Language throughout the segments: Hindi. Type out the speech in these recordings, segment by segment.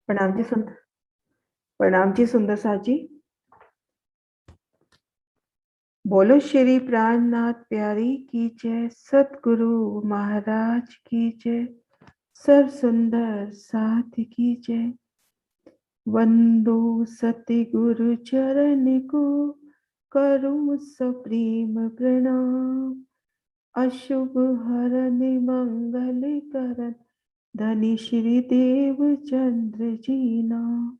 प्रणाम जी सुंदर। प्रणाम जी सुंदर साथ जी। बोलो श्री प्राणनाथ प्यारी की जय, सतगुरु महाराज की जय, सर्व सुंदर साथ की जय। वंदो सतगुरु चरण को, करूं सप्रेम प्रणाम। अशुभ हरन मंगल करन, धनी श्री देव चंद्र जी नाम।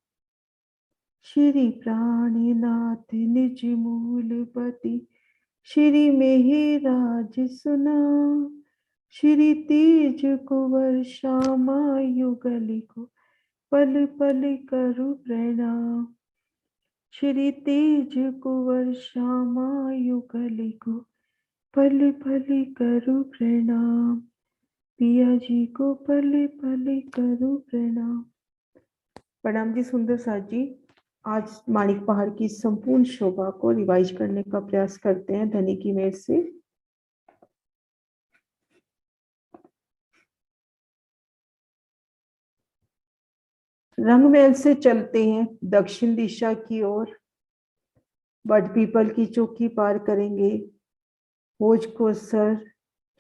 श्री प्राणनाथ निज मूलपति, श्री मेहराज सुना। श्री तेज कुंवर श्यामा युगल को, पल पल करु प्रणाम। श्री तेज कुंवर श्यामा युगल को, पल पल करु प्रणाम। पिया जी को पल पल करु प्रणाम। प्रणाम जी सुंदर साथ जी। आज माणिक पहाड़ की संपूर्ण शोभा को रिवाइज करने का प्रयास करते हैं धनी की मेहर से। रंगमहल से चलते हैं दक्षिण दिशा की ओर। बट पीपल की चौकी पार करेंगे। भोज को सर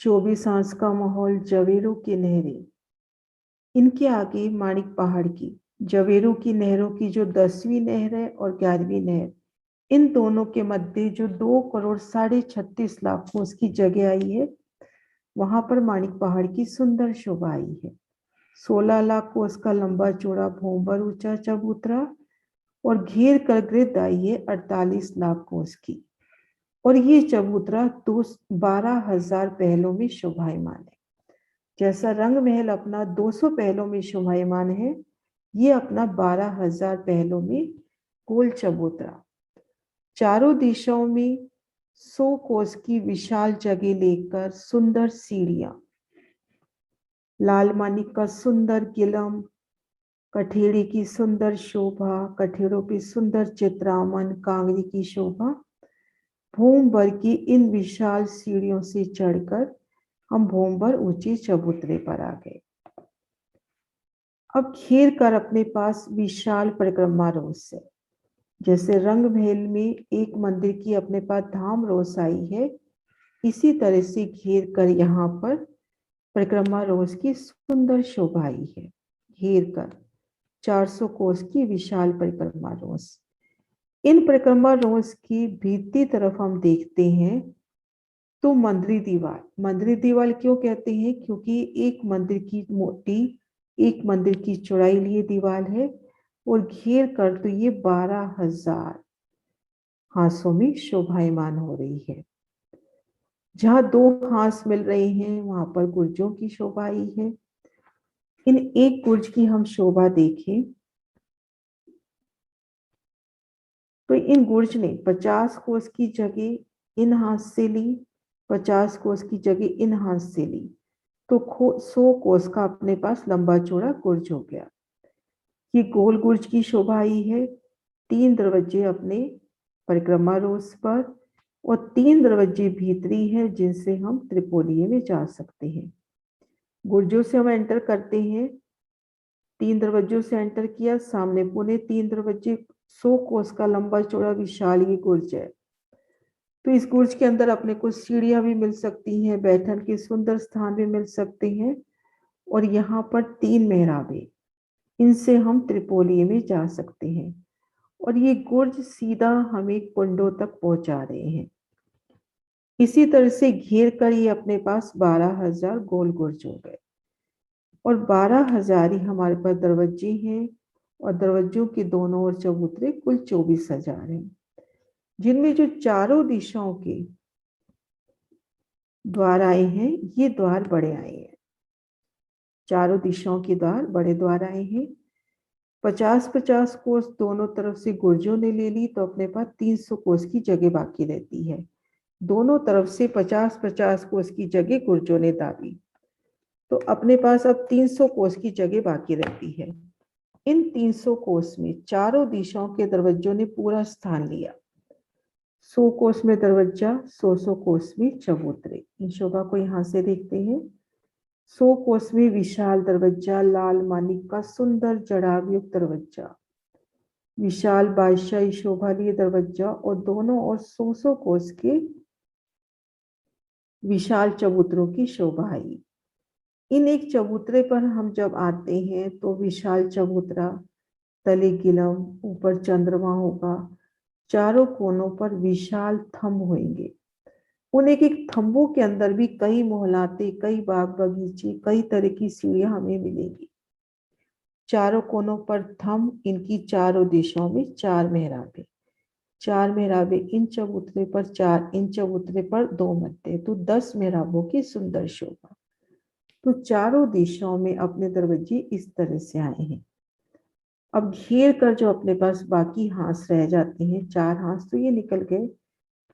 24 आंस का माहौल, जवेरों की नहरें। इनके आगे माणिक पहाड़ की जवेरों की नहरों की जो 10वीं नहर है और 11वीं नहर, इन दोनों के मध्य जो 2,36,36 कोस की जगह आई है, वहां पर माणिक पहाड़ की सुंदर शोभा आई है। 16 लाख कोस का लंबा चौड़ा भोंबर ऊंचा चबूतरा और घेर कर ग्रिड आई है 48 लाख कोस की। और ये चबूतरा 12,000 पहलों में शोभायमान है। जैसा रंग महल अपना 200 पहलों में शोभायमान है, ये अपना 12,000 पहलों में गोल चबूतरा। चारों दिशाओं में 100 कोस की विशाल जगह लेकर सुंदर सीढ़ियां, लाल मानिक का सुंदर किलम, कठेड़ी की सुंदर शोभा, कठेड़ों पे सुंदर चित्रामन, कांगरी की शोभा। भोंबर की इन विशाल सीढ़ियों से चढ़कर हम भोंबर ऊंचे चबूतरे पर आ गए। अब घेर कर अपने पास विशाल परिक्रमा रोस है। जैसे रंग महल में एक मंदिर की अपने पास धाम रोस आई है, इसी तरह से घेर कर यहाँ पर परिक्रमा रोस की सुंदर शोभा आई है। घेर कर 400 कोस की विशाल परिक्रमा रोस। इन परिक्रमा रोस की भीतरी तरफ हम देखते हैं तो मंदिरी दीवार क्यों कहते हैं? क्योंकि एक मंदिर की मोटी, एक मंदिर की चौड़ाई लिए दीवार है और घेर कर तो ये 12,000 हांसों में शोभायमान हो रही है। जहां 2 हांस मिल रहे हैं वहां पर गुर्जों की शोभा आई है। इन एक गुर्ज की हम शोभा देखें तो इन गुर्ज ने 50 कोस की जगह इन हांस से ली, 50 कोस की जगह इन हांस से ली, तो 100 कोस का अपने पास लंबा चौड़ा गुर्ज हो गया। ये गोल गुर्ज की शोभा आई है। 3 दरवाजे अपने परिक्रमा रोस पर और 3 दरवाजे भीतरी है जिनसे हम त्रिपोलिये में जा सकते हैं। गुर्जों से हम एंटर करते हैं। 3 दरवाजों से एंटर किया, सामने पुणे 3 दरवाजे, 100 कोस का लंबा चौड़ा विशाल ये गुर्ज है। तो इस गुर्ज के अंदर अपने को सीढ़ियां भी मिल सकती हैं, बैठन के सुंदर स्थान भी मिल सकते हैं और यहाँ पर 3 मेहराबें, इनसे हम त्रिपोलिये में जा सकते हैं और ये गुर्ज सीधा हमें कुंडों तक पहुंचा रहे हैं। इसी तरह से घेर कर ये अपने पास 12,000 गोल गुर्ज हो गए और 12,000 ही हमारे पास दरवाजे हैं और दरवाजों के दोनों ओर चबूतरे कुल 24,000 हैं, जिनमें जो चारों दिशाओं के द्वार आए हैं, ये द्वार बड़े आए हैं। चारों दिशाओं के द्वार बड़े द्वार आए हैं। 50-50 कोस दोनों तरफ से गुर्जों ने ले ली तो अपने पास 300 कोस की जगह बाकी रहती है। दोनों तरफ से 50-50 कोस की जगह गुर्जों ने दाबी तो अपने पास अब 300 कोस की जगह बाकी रहती है। इन 300 कोस में चारों दिशाओं के दरवाजों ने पूरा स्थान लिया। 100 कोस में दरवाजा, 100 कोस में चबूतरे। इन शोभा को यहाँ से देखते हैं। 100 कोस में विशाल दरवाजा, लाल मानिक का सुंदर जड़ाव युक्त दरवाजा, विशाल बादशाही शोभा लिए दरवाजा और दोनों और 100 कोस के विशाल चबूतरों की शोभा आई। इन एक चबूतरे पर हम जब आते हैं तो विशाल चबूतरा, तले गिलम, ऊपर चंद्रमा होगा, चारों कोनों पर विशाल थंब होंगे। उन एक एक थंबों के अंदर भी कई मोहलाते, कई बाग बगीचे, कई तरह की सीढ़ियां हमें मिलेगी। चारों कोनों पर थंब, इनकी चारों दिशाओं में 4 मेहराबें, 4 मेहराबें इन चबूतरे पर, 4 इन चबूतरे पर, 2 मध्य, तो 10 मेहराबों की सुंदर शोभा। तो चारों दिशाओं में अपने दरवाजे इस तरह से आए हैं। अब घेर कर जो अपने पास बाकी हांस रह जाते हैं, 4 हांस तो ये निकल गए,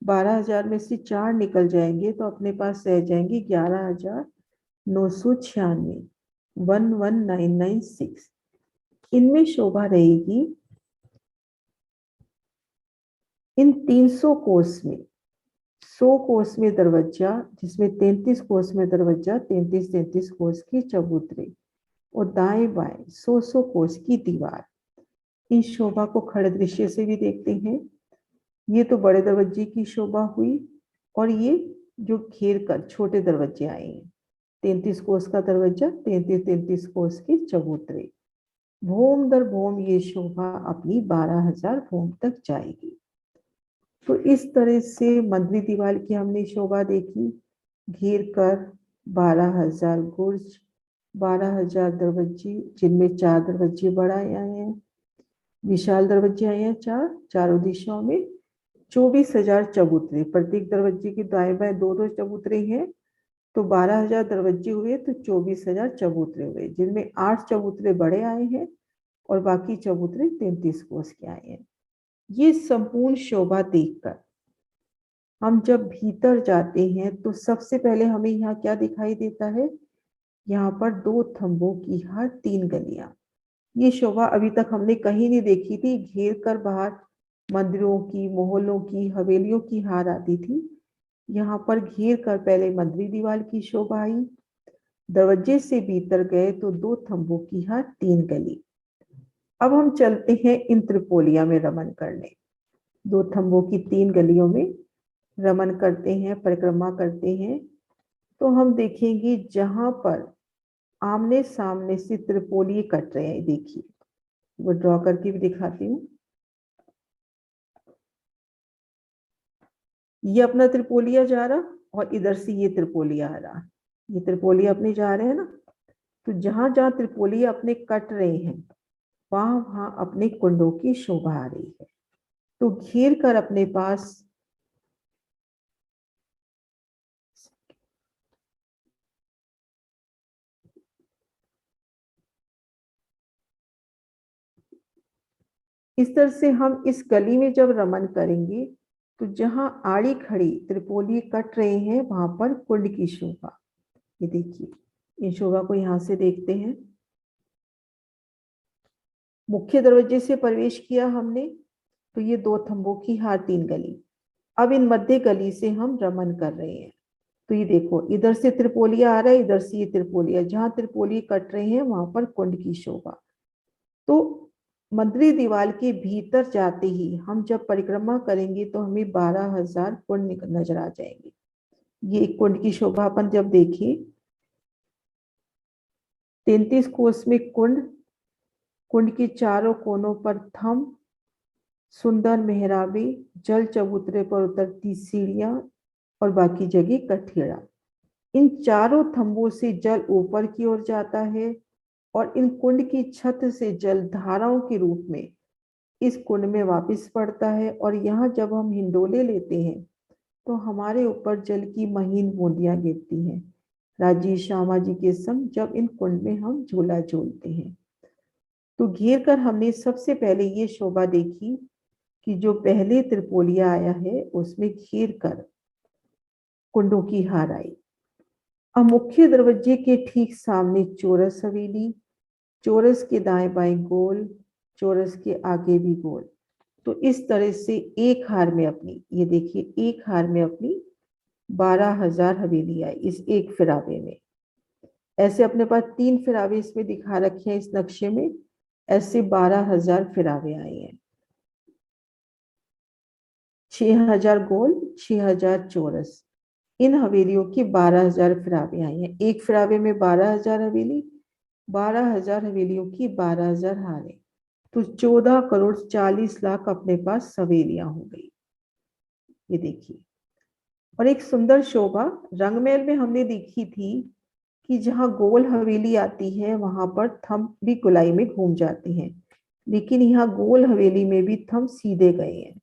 12,000 में से 4 निकल जाएंगे तो अपने पास रह जाएंगे 11,996, 11,996। इनमें शोभा रहेगी इन 300 कोस में, 100 कोस में दरवाजा, जिसमें 33 कोस में दरवाजा, 33 कोस की चबूतरे और दाएं बाएं 100 कोस की दीवार। इस शोभा को खड़े दृश्य से भी देखते हैं। ये तो बड़े दरवाजे की शोभा हुई और ये जो घेर कर छोटे दरवाजे आए हैं, 33 कोस का दरवाजा, 33 कोस के चबूतरे, भोम दर भोम ये शोभा अपनी 12,000 भोम तक जाएगी। तो इस तरह से मंदिर दीवार की हमने शोभा देखी, घेर कर 12,000 गुर्ज, 12,000 दरवाजे, जिनमें 4 दरवाजे बढ़ाए आए हैं, विशाल दरवाजे आए हैं 4, चारों दिशाओं में 24,000 चबूतरे, प्रत्येक दरवाजे के दाएं बाएं 2-2 चबूतरे हैं, तो 12,000 दरवाजे हुए तो 24,000 चबूतरे हुए, जिनमें 8 चबूतरे बड़े आए हैं और बाकी चबूतरे 33 कोस के आए हैं। ये संपूर्ण शोभा देखकर हम जब भीतर जाते हैं तो सबसे पहले हमें यहाँ क्या दिखाई देता है, यहाँ पर 2 थंबों की हर 3 गलियां। ये शोभा अभी तक हमने कहीं नहीं देखी थी। घेर कर बाहर मंदिरों की, मोहल्लों की, हवेलियों की हार आती थी, यहाँ पर घेर कर पहले मंदिर दीवार की शोभा आई, दरवाजे से भीतर गए तो 2 थंबों की हर 3 गली। अब हम चलते हैं इन त्रिपोलिया में रमन करने, 2 थंबों की 3 गलियों में रमन करते हैं, परिक्रमा करते हैं, तो हम देखेंगे जहां पर आमने सामने से त्रिपोली कट रहे हैं। देखिए, वो ड्रॉ करके भी दिखाती हूँ। ये अपना त्रिपोलिया जा रहा और इधर से ये त्रिपोलिया आ रहा, ये त्रिपोलिया अपने जा रहे हैं ना, तो जहां जहां त्रिपोलिया अपने कट रहे हैं वहां वहां अपने कुंडों की शोभा आ रही है। तो घेर कर अपने पास इस तरह से हम इस गली में जब रमन करेंगे तो जहां आड़ी खड़ी त्रिपोली कट रहे हैं वहां पर कुंड की शोभा। ये देखिए, इन शोभा को यहां से देखते हैं। मुख्य दरवाजे से प्रवेश किया हमने तो ये 2 थंबों की हर 3 गली। अब इन मध्य गली से हम रमन कर रहे हैं, तो ये देखो इधर से त्रिपोलिया आ रहा है, इधर से ये त्रिपोलिया, जहां त्रिपोली कट रहे हैं वहां पर कुंड की शोभा। तो मंदिर दीवार के भीतर जाते ही हम जब परिक्रमा करेंगे तो हमें 12,000 कुंड नजर आ जाएंगे। ये एक कुंड की शोभा अपन जब देखें, 33 कोस में कुंड, कुंड के चारों कोनों पर थंब, सुंदर मेहराबे, जल चबूतरे पर उतरती सीढ़ियां और बाकी जगह कठेड़ा। इन चारों थंबों से जल ऊपर की ओर जाता है और इन कुंड की छत से जल धाराओं के रूप में इस कुंड में वापस पड़ता है, और यहाँ जब हम हिंडोले लेते हैं तो हमारे ऊपर जल की महीन बूंदियां गिरती हैं, राजी श्यामा जी के संग जब इन कुंड में हम झूला झूलते हैं। तो घेर कर हमने सबसे पहले ये शोभा देखी कि जो पहले त्रिपोलिया आया है उसमें घेर कर कुंडों की हार आई। अब मुख्य दरवाजे के ठीक सामने चौरस हवेली, चौरस के दाएं बाएं गोल, चौरस के आगे भी गोल। तो इस तरह से एक हार में अपनी, ये देखिए, एक हार में अपनी 12,000 हवेली आई इस एक फिरावे में। ऐसे अपने पास 3 फिरावे इसमें दिखा रखे हैं इस नक्शे में, ऐसे 12,000 फिरावे आए हैं। 6,000 गोल, 6,000 चौरस, इन हवेलियों की 12,000 फिरावे आई हैं। एक फिरावे में 12,000 हवेली, 12,000 हवेलियों की 12,000 हारे, तो 14,40,00,000 अपने पास हवेलियां हो गई। ये देखिए, और एक सुंदर शोभा रंगमहल में हमने देखी थी कि जहां गोल हवेली आती है वहां पर थंब भी गोलाई में घूम जाते हैं, लेकिन यहाँ गोल हवेली में भी थंब सीधे गए हैं,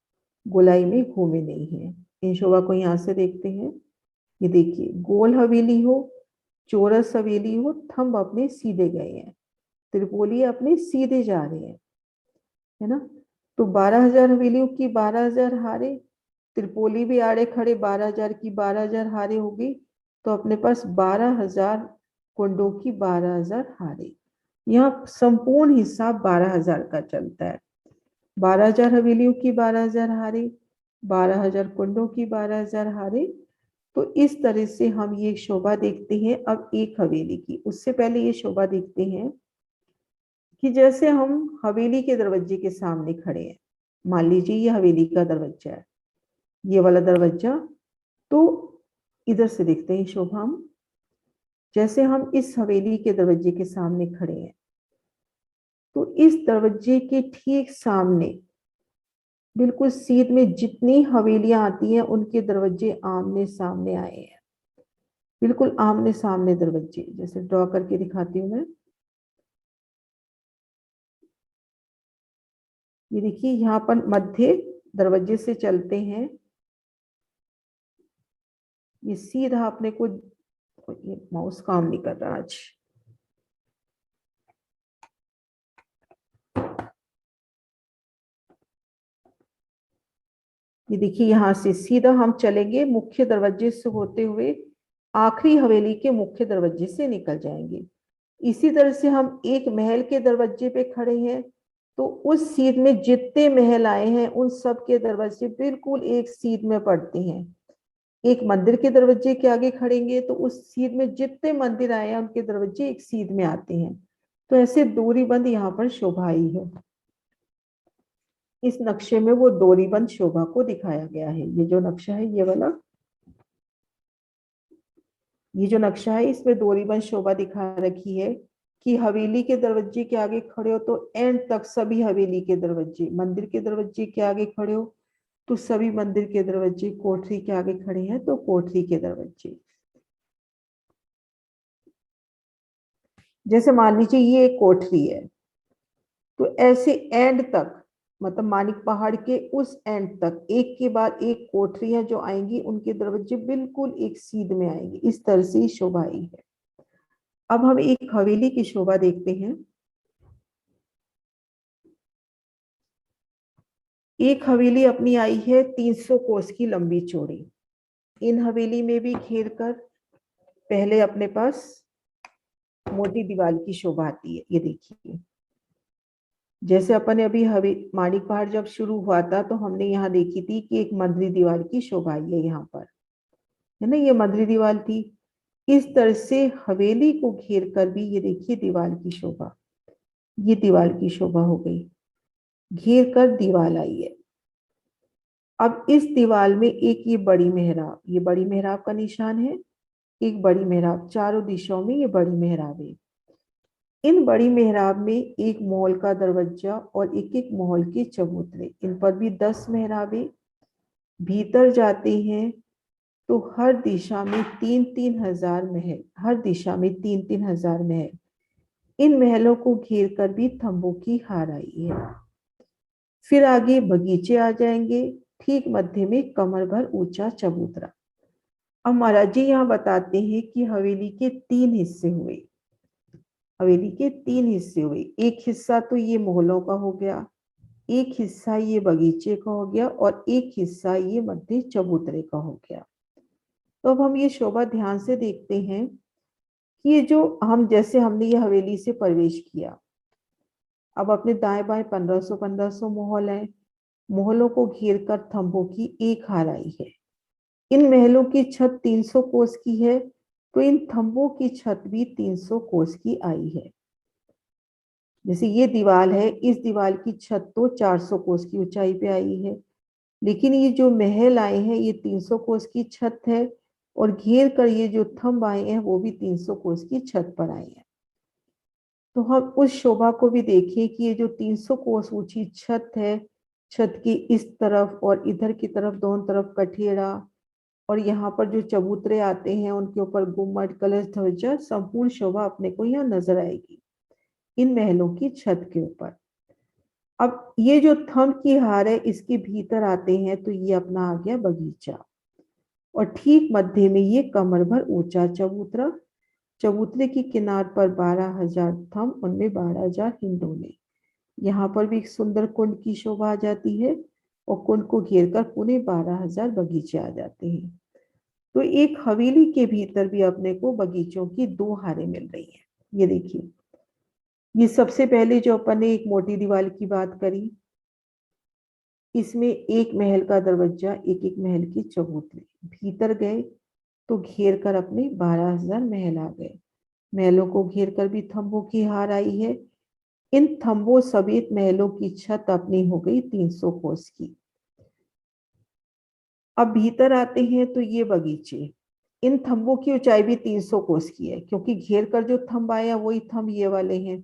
गोलाई में घूमे नहीं है। इन शोभा को यहाँ से देखते हैं। ये देखिए, गोल हवेली हो, चौरस हवेली हो, थंब अपने सीधे गए हैं, त्रिपोली अपने सीधे जा रहे हैं, है ना। तो 12,000 हवेलियों की 12,000 हारे, त्रिपोली भी आड़े खड़े 12,000 की 12,000 हारे हो गई, तो अपने पास 12,000 कुंडों की 12,000 हारे। यहाँ संपूर्ण हिसाब 12,000 का चलता है। 12,000 हवेलियों की 12,000 हारे, 12,000 कुंडों की 12,000 हारे। तो इस तरह से हम ये शोभा देखते हैं। अब एक हवेली की, उससे पहले ये शोभा देखते हैं कि जैसे हम हवेली के दरवाजे के सामने खड़े हैं, मान लीजिए ये हवेली का दरवाजा है, ये वाला दरवाजा, तो इधर से देखते हैं शोभा हम, जैसे हम इस हवेली के दरवाजे के सामने खड़े हैं, तो इस दरवाजे के ठीक सामने बिल्कुल सीध में जितनी हवेलियां आती हैं उनके दरवाजे आमने सामने आए हैं, बिल्कुल आमने सामने दरवाजे। जैसे ड्रॉ करके दिखाती हूँ मैं। ये देखिए, यहाँ पर मध्य दरवाजे से चलते हैं, ये सीधा अपने को, ये माउस काम नहीं कर रहा आज, ये देखिए यहाँ से सीधा हम चलेंगे, मुख्य दरवाजे से होते हुए आखिरी हवेली के मुख्य दरवाजे से निकल जाएंगे। इसी तरह से हम एक महल के दरवाजे पे खड़े हैं, तो उस सीध में जितने महल आए हैं उन सब के दरवाजे बिल्कुल एक सीध में पड़ते हैं। एक मंदिर के दरवाजे के आगे खड़ेंगे तो उस सीध में जितने मंदिर आए हैं उनके दरवाजे एक सीध में आते हैं। तो ऐसे दूरीबंद यहाँ पर शोभा आई है। इस नक्शे में वो दूरीबंद शोभा को दिखाया गया है। ये जो नक्शा है, ये वाला, ये जो नक्शा है इसमें दूरीबंद शोभा दिखा रखी है कि हवेली के दरवाजे के आगे खड़े हो तो एंड तक सभी हवेली के दरवाजे, मंदिर के दरवाजे के आगे खड़े हो तो सभी मंदिर के दरवाजे, कोठरी के आगे खड़े हैं तो कोठरी के दरवाजे। जैसे मान लीजिए ये एक कोठरी है, तो ऐसे एंड तक, मतलब मानिक पहाड़ के उस एंड तक एक के बाद एक कोठरियां जो आएंगी उनके दरवाजे बिल्कुल एक सीध में आएंगे। इस तरह से शोभा आई है। अब हम एक हवेली की शोभा देखते हैं। एक हवेली अपनी आई है 300 कोस की लंबी चौड़ी। इन हवेली में भी घेर कर पहले अपने पास मोटी दीवार की शोभा आती है। ये देखिए, जैसे अपन ने अभी माणिक पहाड़ जब शुरू हुआ था तो हमने यहाँ देखी थी कि एक मधुरी दीवार की शोभा आई है यहाँ पर, है ना, ये मधुरी दीवार थी। इस तरह से हवेली को घेर कर भी ये देखिए दीवार की शोभा, ये दीवार की शोभा हो गई, घेर कर दीवार आई है। अब इस दीवार में एक ये बड़ी मेहराब, ये बड़ी मेहराब का निशान है, एक बड़ी मेहराब, चारों दिशाओं में ये बड़ी मेहराब है। इन बड़ी मेहराब में एक महल का दरवाजा और एक एक महल के चबूतरे, इन पर भी 10 मेहराबें। भीतर जाते हैं तो हर दिशा में 3-3 हजार महल, हर दिशा में 3-3 हजार महल। इन महलों को घेर कर भी थंबों की हार आई है। फिर आगे बगीचे आ जाएंगे, ठीक मध्य में कमर भर ऊंचा चबूतरा। अब महाराज जी यहाँ बताते हैं कि हवेली के 3 हिस्से हुए, हवेली के 3 हिस्से हुए। एक हिस्सा तो ये महलों का हो गया, एक हिस्सा ये बगीचे का हो गया और एक हिस्सा ये मध्य चबूतरे का हो गया। तो अब हम ये शोभा ध्यान से देखते हैं कि ये जो हम, जैसे हमने ये हवेली से प्रवेश किया, अब अपने दाएं बाएं 1500-1500 महल है, महलों को घेर कर थंबों की एक हार आई है। इन महलों की छत 300 कोस की है तो इन थंबों की छत भी 300 कोस की आई है। जैसे ये दीवार है, इस दीवार की छत तो 400 कोस की ऊंचाई पे आई है, लेकिन ये जो महल आए हैं ये 300 कोस की छत है, और घेर कर ये जो थंब आए हैं वो भी 300 कोस की छत पर आए हैं। तो हम उस शोभा को भी देखें कि ये जो 300 कोस ऊंची छत है, छत की इस तरफ और इधर की तरफ दोनों तरफ कठेड़ा, और यहाँ पर जो चबूतरे आते हैं उनके ऊपर गुम्मट, कलश, ध्वजा, संपूर्ण शोभा अपने को यहाँ नजर आएगी इन महलों की छत के ऊपर। अब ये जो थंब की हार है इसके भीतर आते हैं तो ये अपना आ गया बगीचा, और ठीक मध्य में ये कमर भर ऊंचा चबूतरा। चबूतरे की किनार पर 12,000 थंब, उनमें 12,000 हिंडोले। यहाँ पर भी एक सुंदर कुंड की शोभा आ जाती है, और कुंड को घेर कर पूरे 12,000 बगीचे आ जाते हैं। तो एक हवेली के भीतर भी अपने को बगीचों की 2 हारें मिल रही हैं। ये देखिए, ये सबसे पहले जो अपन ने एक मोटी दीवार की बात करी, इसमें एक महल का दरवाजा, एक एक महल की चबूतरे, भीतर गए तो घेर कर अपने 12,000 महल आ गए। महलों को घेर कर भी थंबों की हार आई है। इन थंबों समेत महलों की छत अपनी हो गई 300 कोस की। अब भीतर आते हैं तो ये बगीचे, इन थंबों की ऊंचाई भी 300 कोस की है, क्योंकि घेर कर जो थंब आया वही थंब ये वाले हैं,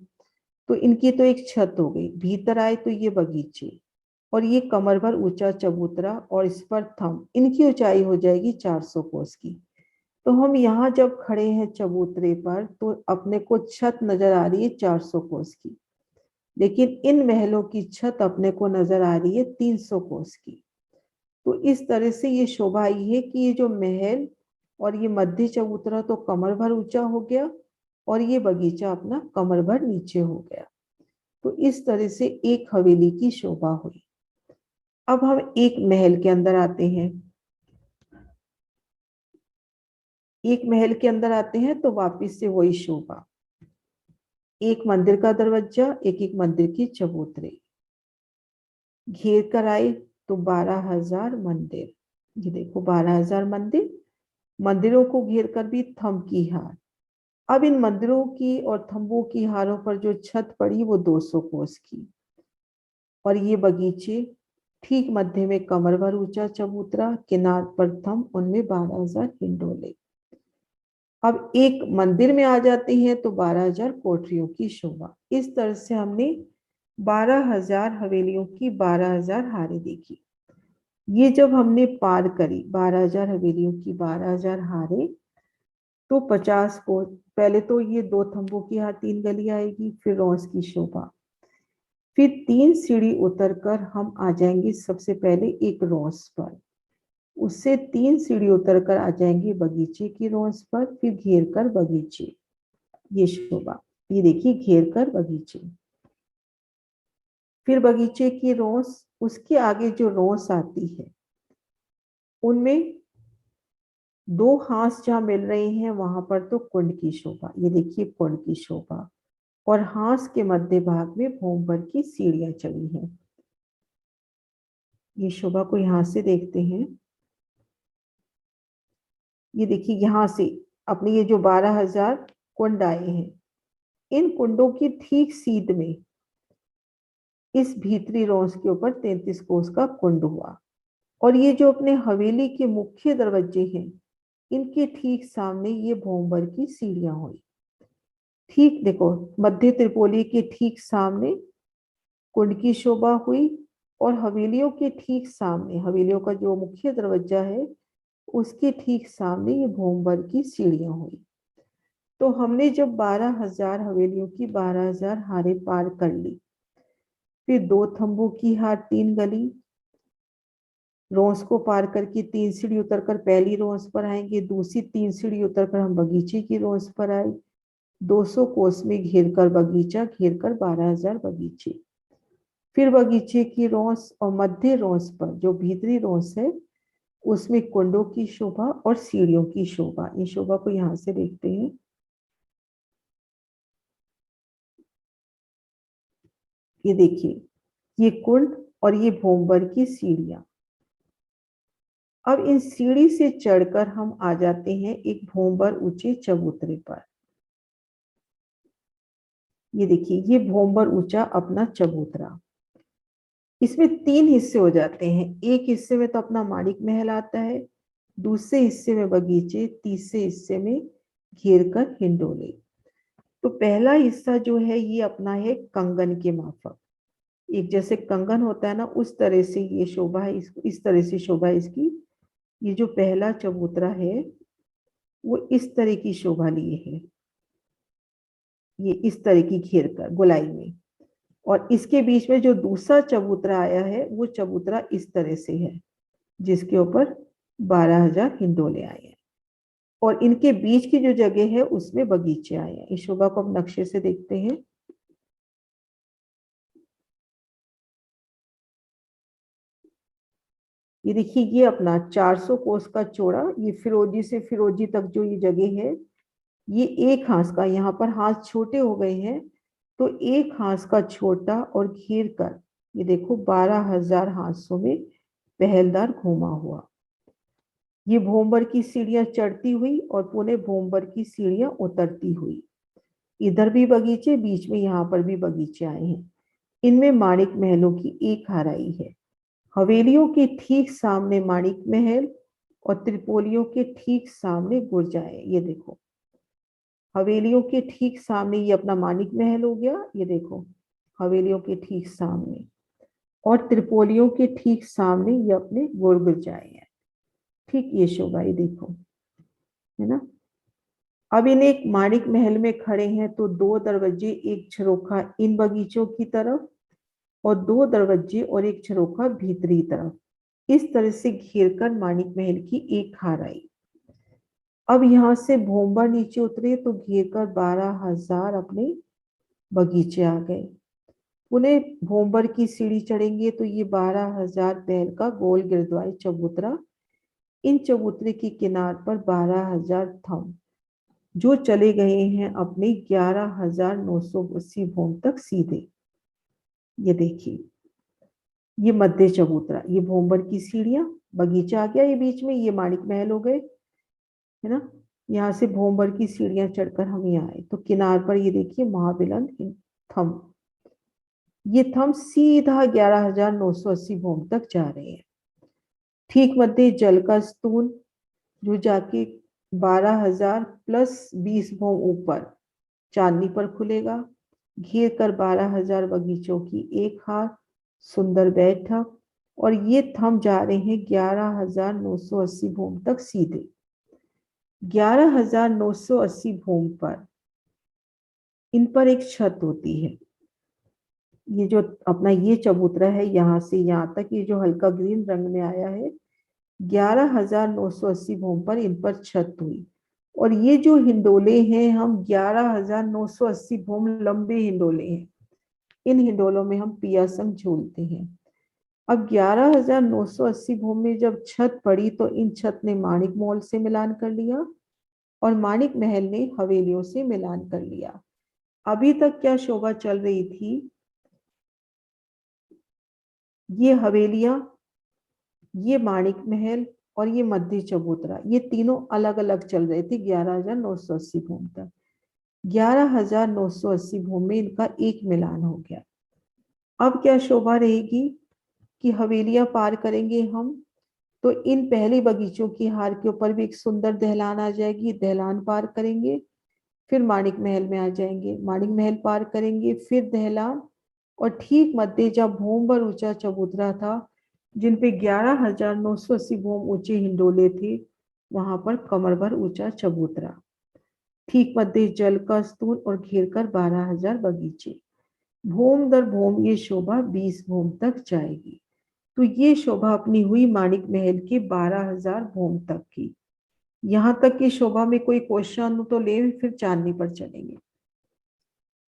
तो इनकी तो एक छत हो गई। भीतर आए तो ये बगीचे, और ये कमर भर ऊंचा चबूतरा, और इस पर थंब, इनकी ऊंचाई हो जाएगी 400 कोस की। तो हम यहाँ जब खड़े हैं चबूतरे पर तो अपने को छत नजर आ रही है 400 कोस की, लेकिन इन महलों की छत अपने को नजर आ रही है 300 कोस की। तो इस तरह से ये शोभा आई है कि ये जो महल और ये मध्य चबूतरा तो कमर भर ऊंचा हो गया, और ये बगीचा अपना कमर भर नीचे हो गया। तो इस तरह से एक हवेली की शोभा हुई। अब हम एक महल के अंदर आते हैं। एक महल के अंदर आते हैं तो वापिस से वही शोभा, एक मंदिर का दरवाजा, एक एक मंदिर की चबूतरे, घेर कर आए तो 12,000 मंदिर। ये देखो 12,000 मंदिर, मंदिरों को घेर कर भी थंब की हार। अब इन मंदिरों की और थंबों की हारों पर जो छत पड़ी वो 200 कोस की, और ये बगीचे, ठीक मध्य में कमर भर ऊंचा चबूतरा, किनार पर थंब, उनमें 12,000 हिंडोले। अब एक मंदिर में आ जाते हैं तो 12,000 कोठरियों की शोभा। इस तरह से हमने 12,000 हवेलियों की 12,000 हारें देखी। ये जब हमने पार करी 12,000 हवेलियों की 12,000 हारें, तो 50 को पहले तो ये 2 थंबों की हार, 3 गली आएगी, फिर रोज की शोभा, फिर 3 सीढ़ी उतरकर हम आ जाएंगे सबसे पहले एक रोज पर, उससे 3 सीढ़ी उतरकर आ जाएंगे बगीचे की रोज पर, फिर घेर कर बगीचे, ये शोभा, ये देखिए घेर कर बगीचे, फिर बगीचे की रोज, उसके आगे जो रोज आती है उनमें 2 हांस जहां मिल रहे हैं वहां पर तो कुंड की शोभा, ये देखिए कुंड की शोभा, और हांस के मध्य भाग में भोंबर की सीढ़ियां चढ़ी हैं। ये शोभा को यहां से देखते हैं। ये देखिए यहां से अपने ये जो 12,000 कुंड आए हैं, इन कुंडों की ठीक सीध में इस भीतरी रोस के ऊपर 33 कोस का कुंड हुआ, और ये जो अपने हवेली के मुख्य दरवाजे हैं इनके ठीक सामने ये भोंबर की सीढ़ियां हुई। ठीक देखो, मध्य त्रिपोली के ठीक सामने कुंड की शोभा हुई, और हवेलियों के ठीक सामने, हवेलियों का जो मुख्य दरवाजा है उसके ठीक सामने ये भोंबर की सीढ़ियां हुई। तो हमने जब 12,000 हवेलियों की 12,000 हारें पार कर ली, फिर 2 थंबों की हार, 3 गली, रोस को पार करके 3 सीढ़ी उतरकर पहली रोस पर आएंगे, दूसरी 3 सीढ़ी उतरकर हम बगीचे की रोस पर आए, 200 कोस में घेर कर बगीचा, घेर कर 12,000 बगीचे, फिर बगीचे की रोस, और मध्य रोस पर जो भीतरी रोस है उसमें कुंडों की शोभा और सीढ़ियों की शोभा। इस शोभा को यहां से देखते हैं। ये देखिए, ये कुंड और ये भोंबर की सीढ़ियां। अब इन सीढ़ी से चढ़कर हम आ जाते हैं एक भोंबर ऊंचे चबूतरे पर। ये देखिए, ये भोंबर ऊंचा अपना चबूतरा। इसमें 3 हिस्से हो जाते हैं। एक हिस्से में तो अपना माणिक महल आता है, दूसरे हिस्से में बगीचे, तीसरे हिस्से में घेर कर हिंडोले। तो पहला हिस्सा जो है ये अपना है कंगन के माफक। एक जैसे कंगन होता है ना, उस तरह से ये शोभा है, इस तरह से शोभा है इसकी। ये जो पहला चबूतरा है वो इस तरह की शोभा लिए है, ये इस तरह की घेर कर गोलाई में। और इसके बीच में जो दूसरा चबूतरा आया है वो चबूतरा इस तरह से है, जिसके ऊपर 12,000 हिंडोले आए हैं। और इनके बीच की जो जगह है उसमें बगीचे आए हैं। इस शोभा को हम नक्शे से देखते हैं। ये देखिए, ये अपना 400 कोस का चौड़ा, ये फिरोजी से फिरोजी तक जो ये जगह है, ये एक हाथ का, यहाँ पर हाथ छोटे हो गए हैं तो एक हाथ का छोटा और घेर कर ये देखो 12,000 हाथों में पहलदार घूमा हुआ। ये भोंबर की सीढ़ियां चढ़ती हुई और पुणे भोंबर की सीढ़ियां उतरती हुई। इधर भी बगीचे, बीच में यहाँ पर भी बगीचे आए हैं। इनमें माणिक महलों की एक हराई है। हवेलियों के ठीक सामने माणिक महल और त्रिपोलियों के ठीक सामने गुर्जा है। ये देखो, हवेलियों के ठीक सामने ये अपना माणिक महल हो गया, ये देखो हवेलियों के ठीक सामने। और त्रिपोलियों के ठीक सामने ये अपने गुरगुजाए हैं। ठीक ये शोभा, ये देखो, है ना। अब इन एक माणिक महल में खड़े हैं तो 2 दरवाजे, एक झरोखा इन बगीचों की तरफ और 2 दरवाजे और एक झरोखा भीतरी तरफ, इस तरह से घेर कर माणिक महल की एक खार आई। अब यहाँ से भोंबा नीचे उतरे तो घेर कर 12,000 अपने बगीचे आ गए। पुनः भोंबर की सीढ़ी चढ़ेंगे तो ये 12,000 बैल का गोल गिरद्वाई चबूतरा। इन चबूतरे की किनार पर 12,000 थम जो चले गए हैं अपने 11,980 भोम तक सीधे। ये देखिए, ये मध्य चबूतरा, ये भोंबर की सीढ़ियां, बगीचा आ गया ये बीच में, ये माणिक महल हो गए, है ना। यहाँ से भोंबर की सीढ़ियां चढ़कर हम यहाँ आए तो किनार पर ये देखिए महाबिलन थम, ये थम सीधा 11,980 भोम तक जा रहे हैं। ठीक मध्य जल का स्तून जो जाके 12,000 प्लस 20 भोम ऊपर चांदनी पर खुलेगा। घेर कर 12,000 बगीचों की एक हार, सुंदर बैठक। और ये थम जा रहे हैं 11,980 भूम तक सीधे। 11,980 भूम पर इन पर एक छत होती है। ये जो अपना ये चबूतरा है, यहाँ से यहाँ तक ये जो हल्का ग्रीन रंग में आया है, 11,980 भूम पर इन पर छत हुई। और ये जो हिंडोले हैं, हम 11,980 भूम लंबे हिंडोले हैं। इन हिंडोलों में हम पिया संग झूलते हैं। अब 11,980 भूम में जब छत पड़ी तो इन छत ने माणिक महल से मिलान कर लिया और माणिक महल ने हवेलियों से मिलान कर लिया। अभी तक क्या शोभा चल रही थी, ये हवेलियां, ये माणिक महल और ये मध्य चबूतरा, ये तीनों अलग अलग चल रहे थे 11,980 भूम तक। 11,980 भूम में इनका एक मिलान हो गया। अब क्या शोभा रहेगी कि हवेलियां पार करेंगे हम तो इन पहले बगीचों की हार के ऊपर भी एक सुंदर दहलान आ जाएगी, दहलान पार करेंगे, फिर माणिक महल में आ जाएंगे, माणिक महल पार करेंगे, फिर दहलान। और ठीक मध्य जब भूम पर ऊंचा चबूतरा था जिन पे 11,980 भूम ऊंचे हिंडोले थे, वहां पर कमर भर ऊंचा चबूतरा। ठीक मध्य जल का स्तून और घेर कर 12,000 बगीचे। भूम दर भूम ये शोभा 20 भूम तक जाएगी। तो ये शोभा अपनी हुई माणिक महल के 12,000 भूम तक की। यहाँ तक की शोभा में कोई क्वेश्चन तो ले, फिर चांदनी पर चलेंगे।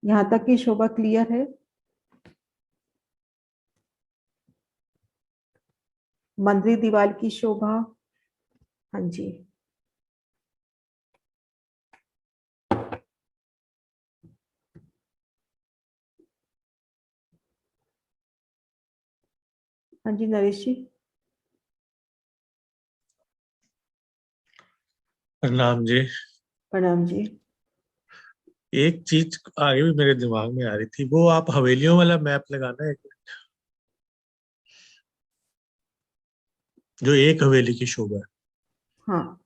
यहाँ तक की शोभा क्लियर है? मंदिर दीवार की शोभा, हाँ जी, हाँ जी नरेश जी। प्रणाम जी। प्रणाम जी। एक चीज आगे भी मेरे दिमाग में आ रही थी, वो आप हवेलियों वाला मैप लगाना है जो एक हवेली की शोभा है। हाँ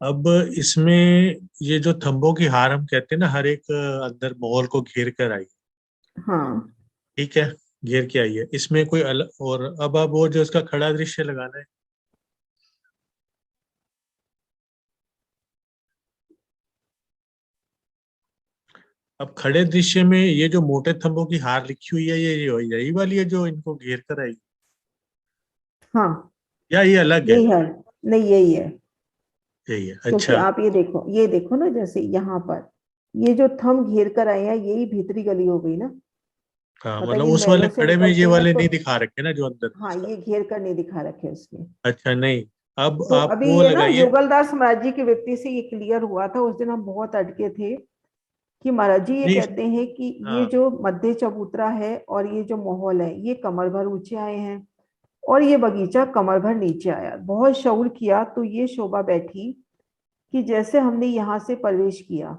अब इसमें ये जो थंबों की हार हम कहते हैं ना, हर एक अंदर महल को घेर कर आई। हाँ ठीक है, घेर के आई है इसमें कोई अलग। और अब वो जो इसका खड़ा दृश्य लगाना है। अब खड़े दृश्य में ये जो मोटे थंबों की हार लिखी हुई है, ये यही वाली है जो इनको घेर कर आई, हाँ या ये अलग है? यही है। नहीं यही है। यही है, क्योंकि अच्छा। आप ये देखो ना, जैसे यहाँ पर ये जो थंब घेर कर आए हैं यही भीतरी गली हो गई ना। हाँ, मतलब मतलब ये उस वाले महलों से खड़े में ये निकलते हैं वाले तो। नहीं दिखा रखे ना जो अंदर हाँ इसका। ये घेर कर नहीं दिखा रखे उसमें। अच्छा, नहीं। अब तो आप अभी वो ये ना लगाइए। युगलदास महाराज जी के व्यक्ति से ये क्लियर हुआ था, उस दिन हम बहुत अटके थे कि महाराज जी ये नहीं। कहते हैं कि ये हाँ। जो मध्य चबूतरा है और ये जो माहौल है ये कमर भर ऊंचे आए हैं और ये बगीचा कमर भर नीचे आया। बहुत शौर किया तो ये शोभा बैठी कि जैसे हमने यहाँ से प्रवेश किया।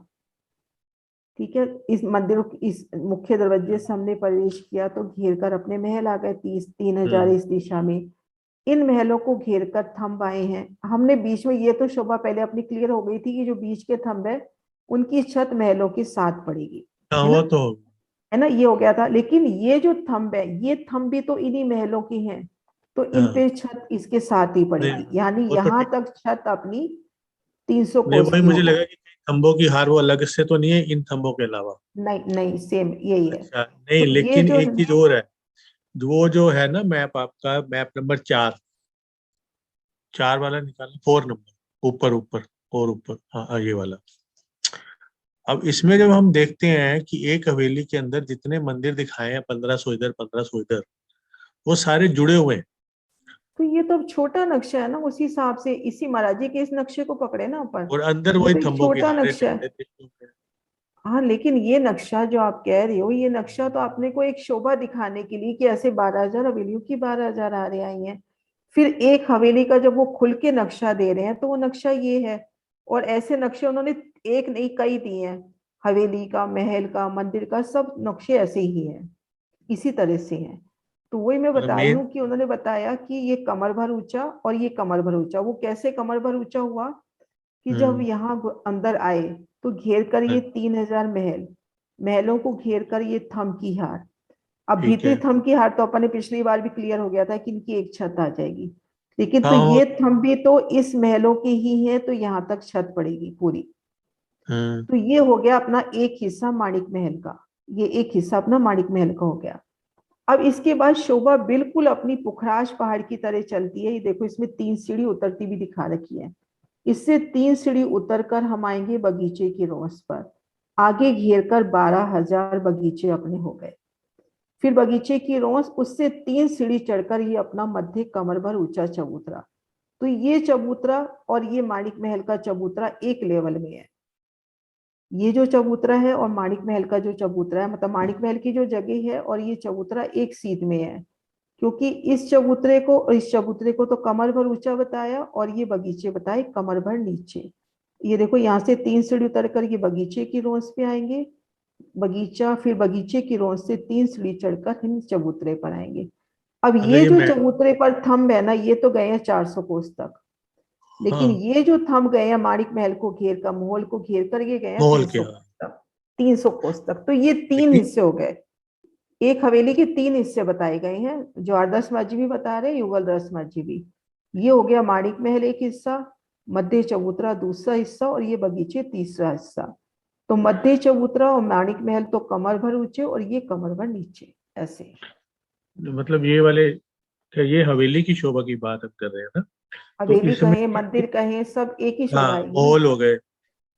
ठीक है, इस मंदिर इस मुख्य दरवाजे से हमने प्रवेश किया तो घेर कर अपने महल आ गए, 30-3000 हम्म। इस दिशा में। इन महलों को घेर कर थंब आए हैं। हमने बीच में, ये तो शोभा पहले अपनी क्लियर हो गई थी कि जो बीच के थंब है उनकी छत महलों के साथ पड़ेगी। हाँ, है वो ना, तो। है ना, ये हो गया था। लेकिन ये जो थंब है ये थंब भी तो इन्हीं महलों की हैं, तो इन हाँ, पे छत इसके साथ ही नहीं, पड़ेगी, यानी वो तो यहां ठीक। तक छत अपनी 300 नहीं, कोस वही की हो मुझे गई। लगा कि कहीं थंबों की हार वो अलग से तो नहीं है इन थंबों के अलावा। नहीं नहीं, सेम यही है। अच्छा, नहीं, तो ये लेकिन जो, एक चीज और है। वो जो है ना मैप, आपका मैप नंबर 4, 4 वाला निकालना, 4 नंबर, ऊपर ऊपर और ऊपर, हाँ हाँ, ये वाला। अब इसमें जब हम देखते हैं कि एक हवेली के अंदर जितने मंदिर दिखाए हैं, 1500 इधर, 1500 इधर, वो सारे जुड़े हुए हैं। तो ये तो अब छोटा नक्शा है ना, उसी हिसाब से इसी महाराज जी के इस नक्शे को पकड़े ना अपन। और अंदर ये वही तो एक थंबों की छोटा हारे नक्शा झंडे है। दिखे हुए हैं। हाँ लेकिन ये नक्शा जो आप कह रहे हो, ये नक्शा तो आपने को एक शोभा दिखाने के लिए कि ऐसे 12,000 हवेलियों की 12,000 आ रही आई हैं। फिर एक हवेली का जब वो खुल के नक्शा दे रहे हैं तो वो नक्शा ये है। और ऐसे नक्शे उन्होंने एक नहीं कई दिए हैं। हवेली का, महल का, मंदिर का, सब नक्शे ऐसे ही हैं, इसी तरह से हैं। तो वही मैं मतलब बता रही मेन। हूँ कि उन्होंने बताया कि ये कमर भर ऊंचा और ये कमर भर ऊंचा। वो कैसे कमर भर ऊंचा हुआ कि जब हम्म। यहाँ अंदर आए तो घेर कर ये 3,000 महल, महलों को घेर कर ये थम की हार। अब ठीक भीतरी है। थम की हार तो अपने पिछली बार भी क्लियर हो गया था कि इनकी एक छत आ जाएगी। लेकिन तो हाँ, वो ये तो। थम भी तो इस महलों की ही है, तो यहाँ तक छत पड़ेगी पूरी। हम्म। तो ये हो गया अपना एक हिस्सा माणिक महल का। ये एक हिस्सा अपना माणिक महल का हो गया। अब इसके बाद शोभा बिल्कुल अपनी पुखराज पहाड़ की तरह चलती है। ये देखो, इसमें 3 सीढ़ी उतरती भी दिखा रखी है। इससे 3 सीढ़ी उतरकर हम आएंगे बगीचे की रोस पर। आगे घेर कर 12,000 बगीचे अपने हो गए। फिर बगीचे की रोस, उससे 3 सीढ़ी चढ़कर ये अपना मध्य कमर भर ऊंचा चबूतरा। तो ये चबूतरा और ये माणिक महल का चबूतरा एक लेवल में है। ये जो चबूतरा है और माणिक महल का जो चबूतरा है, मतलब माणिक महल की जो जगह है और ये चबूतरा एक सीध में है। क्योंकि इस चबूतरे को और इस चबूतरे को तो कमर भर ऊंचा बताया और ये बगीचे बताए कमर भर नीचे। ये देखो, यहाँ से 3 सीढ़ी उतर कर ये बगीचे की रोस पे आएंगे, बगीचा, फिर बगीचे की रोस से 3 सीढ़ी चढ़कर हम चबूतरे पर आएंगे। अब मतलब ये ये जो मैं। चबूतरे पर थंब है ना, ये तो गए हैं 400 कोस तक। लेकिन हाँ, ये जो थंब गए हैं माणिक महल को घेर कर, महल को घेर कर, ये गए हैं माहौल 300 क्या। कोस तक। 300 कोस तक। तो ये तीन लेकिन। हिस्से हो गए। एक हवेली के 3 हिस्से बताए गए हैं, जो आदर्श जी भी बता रहे हैं, युगल दास जी भी। ये हो गया माणिक महल एक हिस्सा, मध्य चबूतरा दूसरा हिस्सा और ये बगीचे तीसरा हिस्सा। तो मध्य चबूतरा और माणिक महल तो कमर भर ऊंचे और ये कमर भर नीचे, ऐसे। मतलब ये वाले, क्या ये हवेली की शोभा की बात हम कर रहे हैं ना? तो हवेली इसमें कहें, मंदिर कहें, सब एक ही शोभा हाँ, आएगी ना। माहौल हो गए।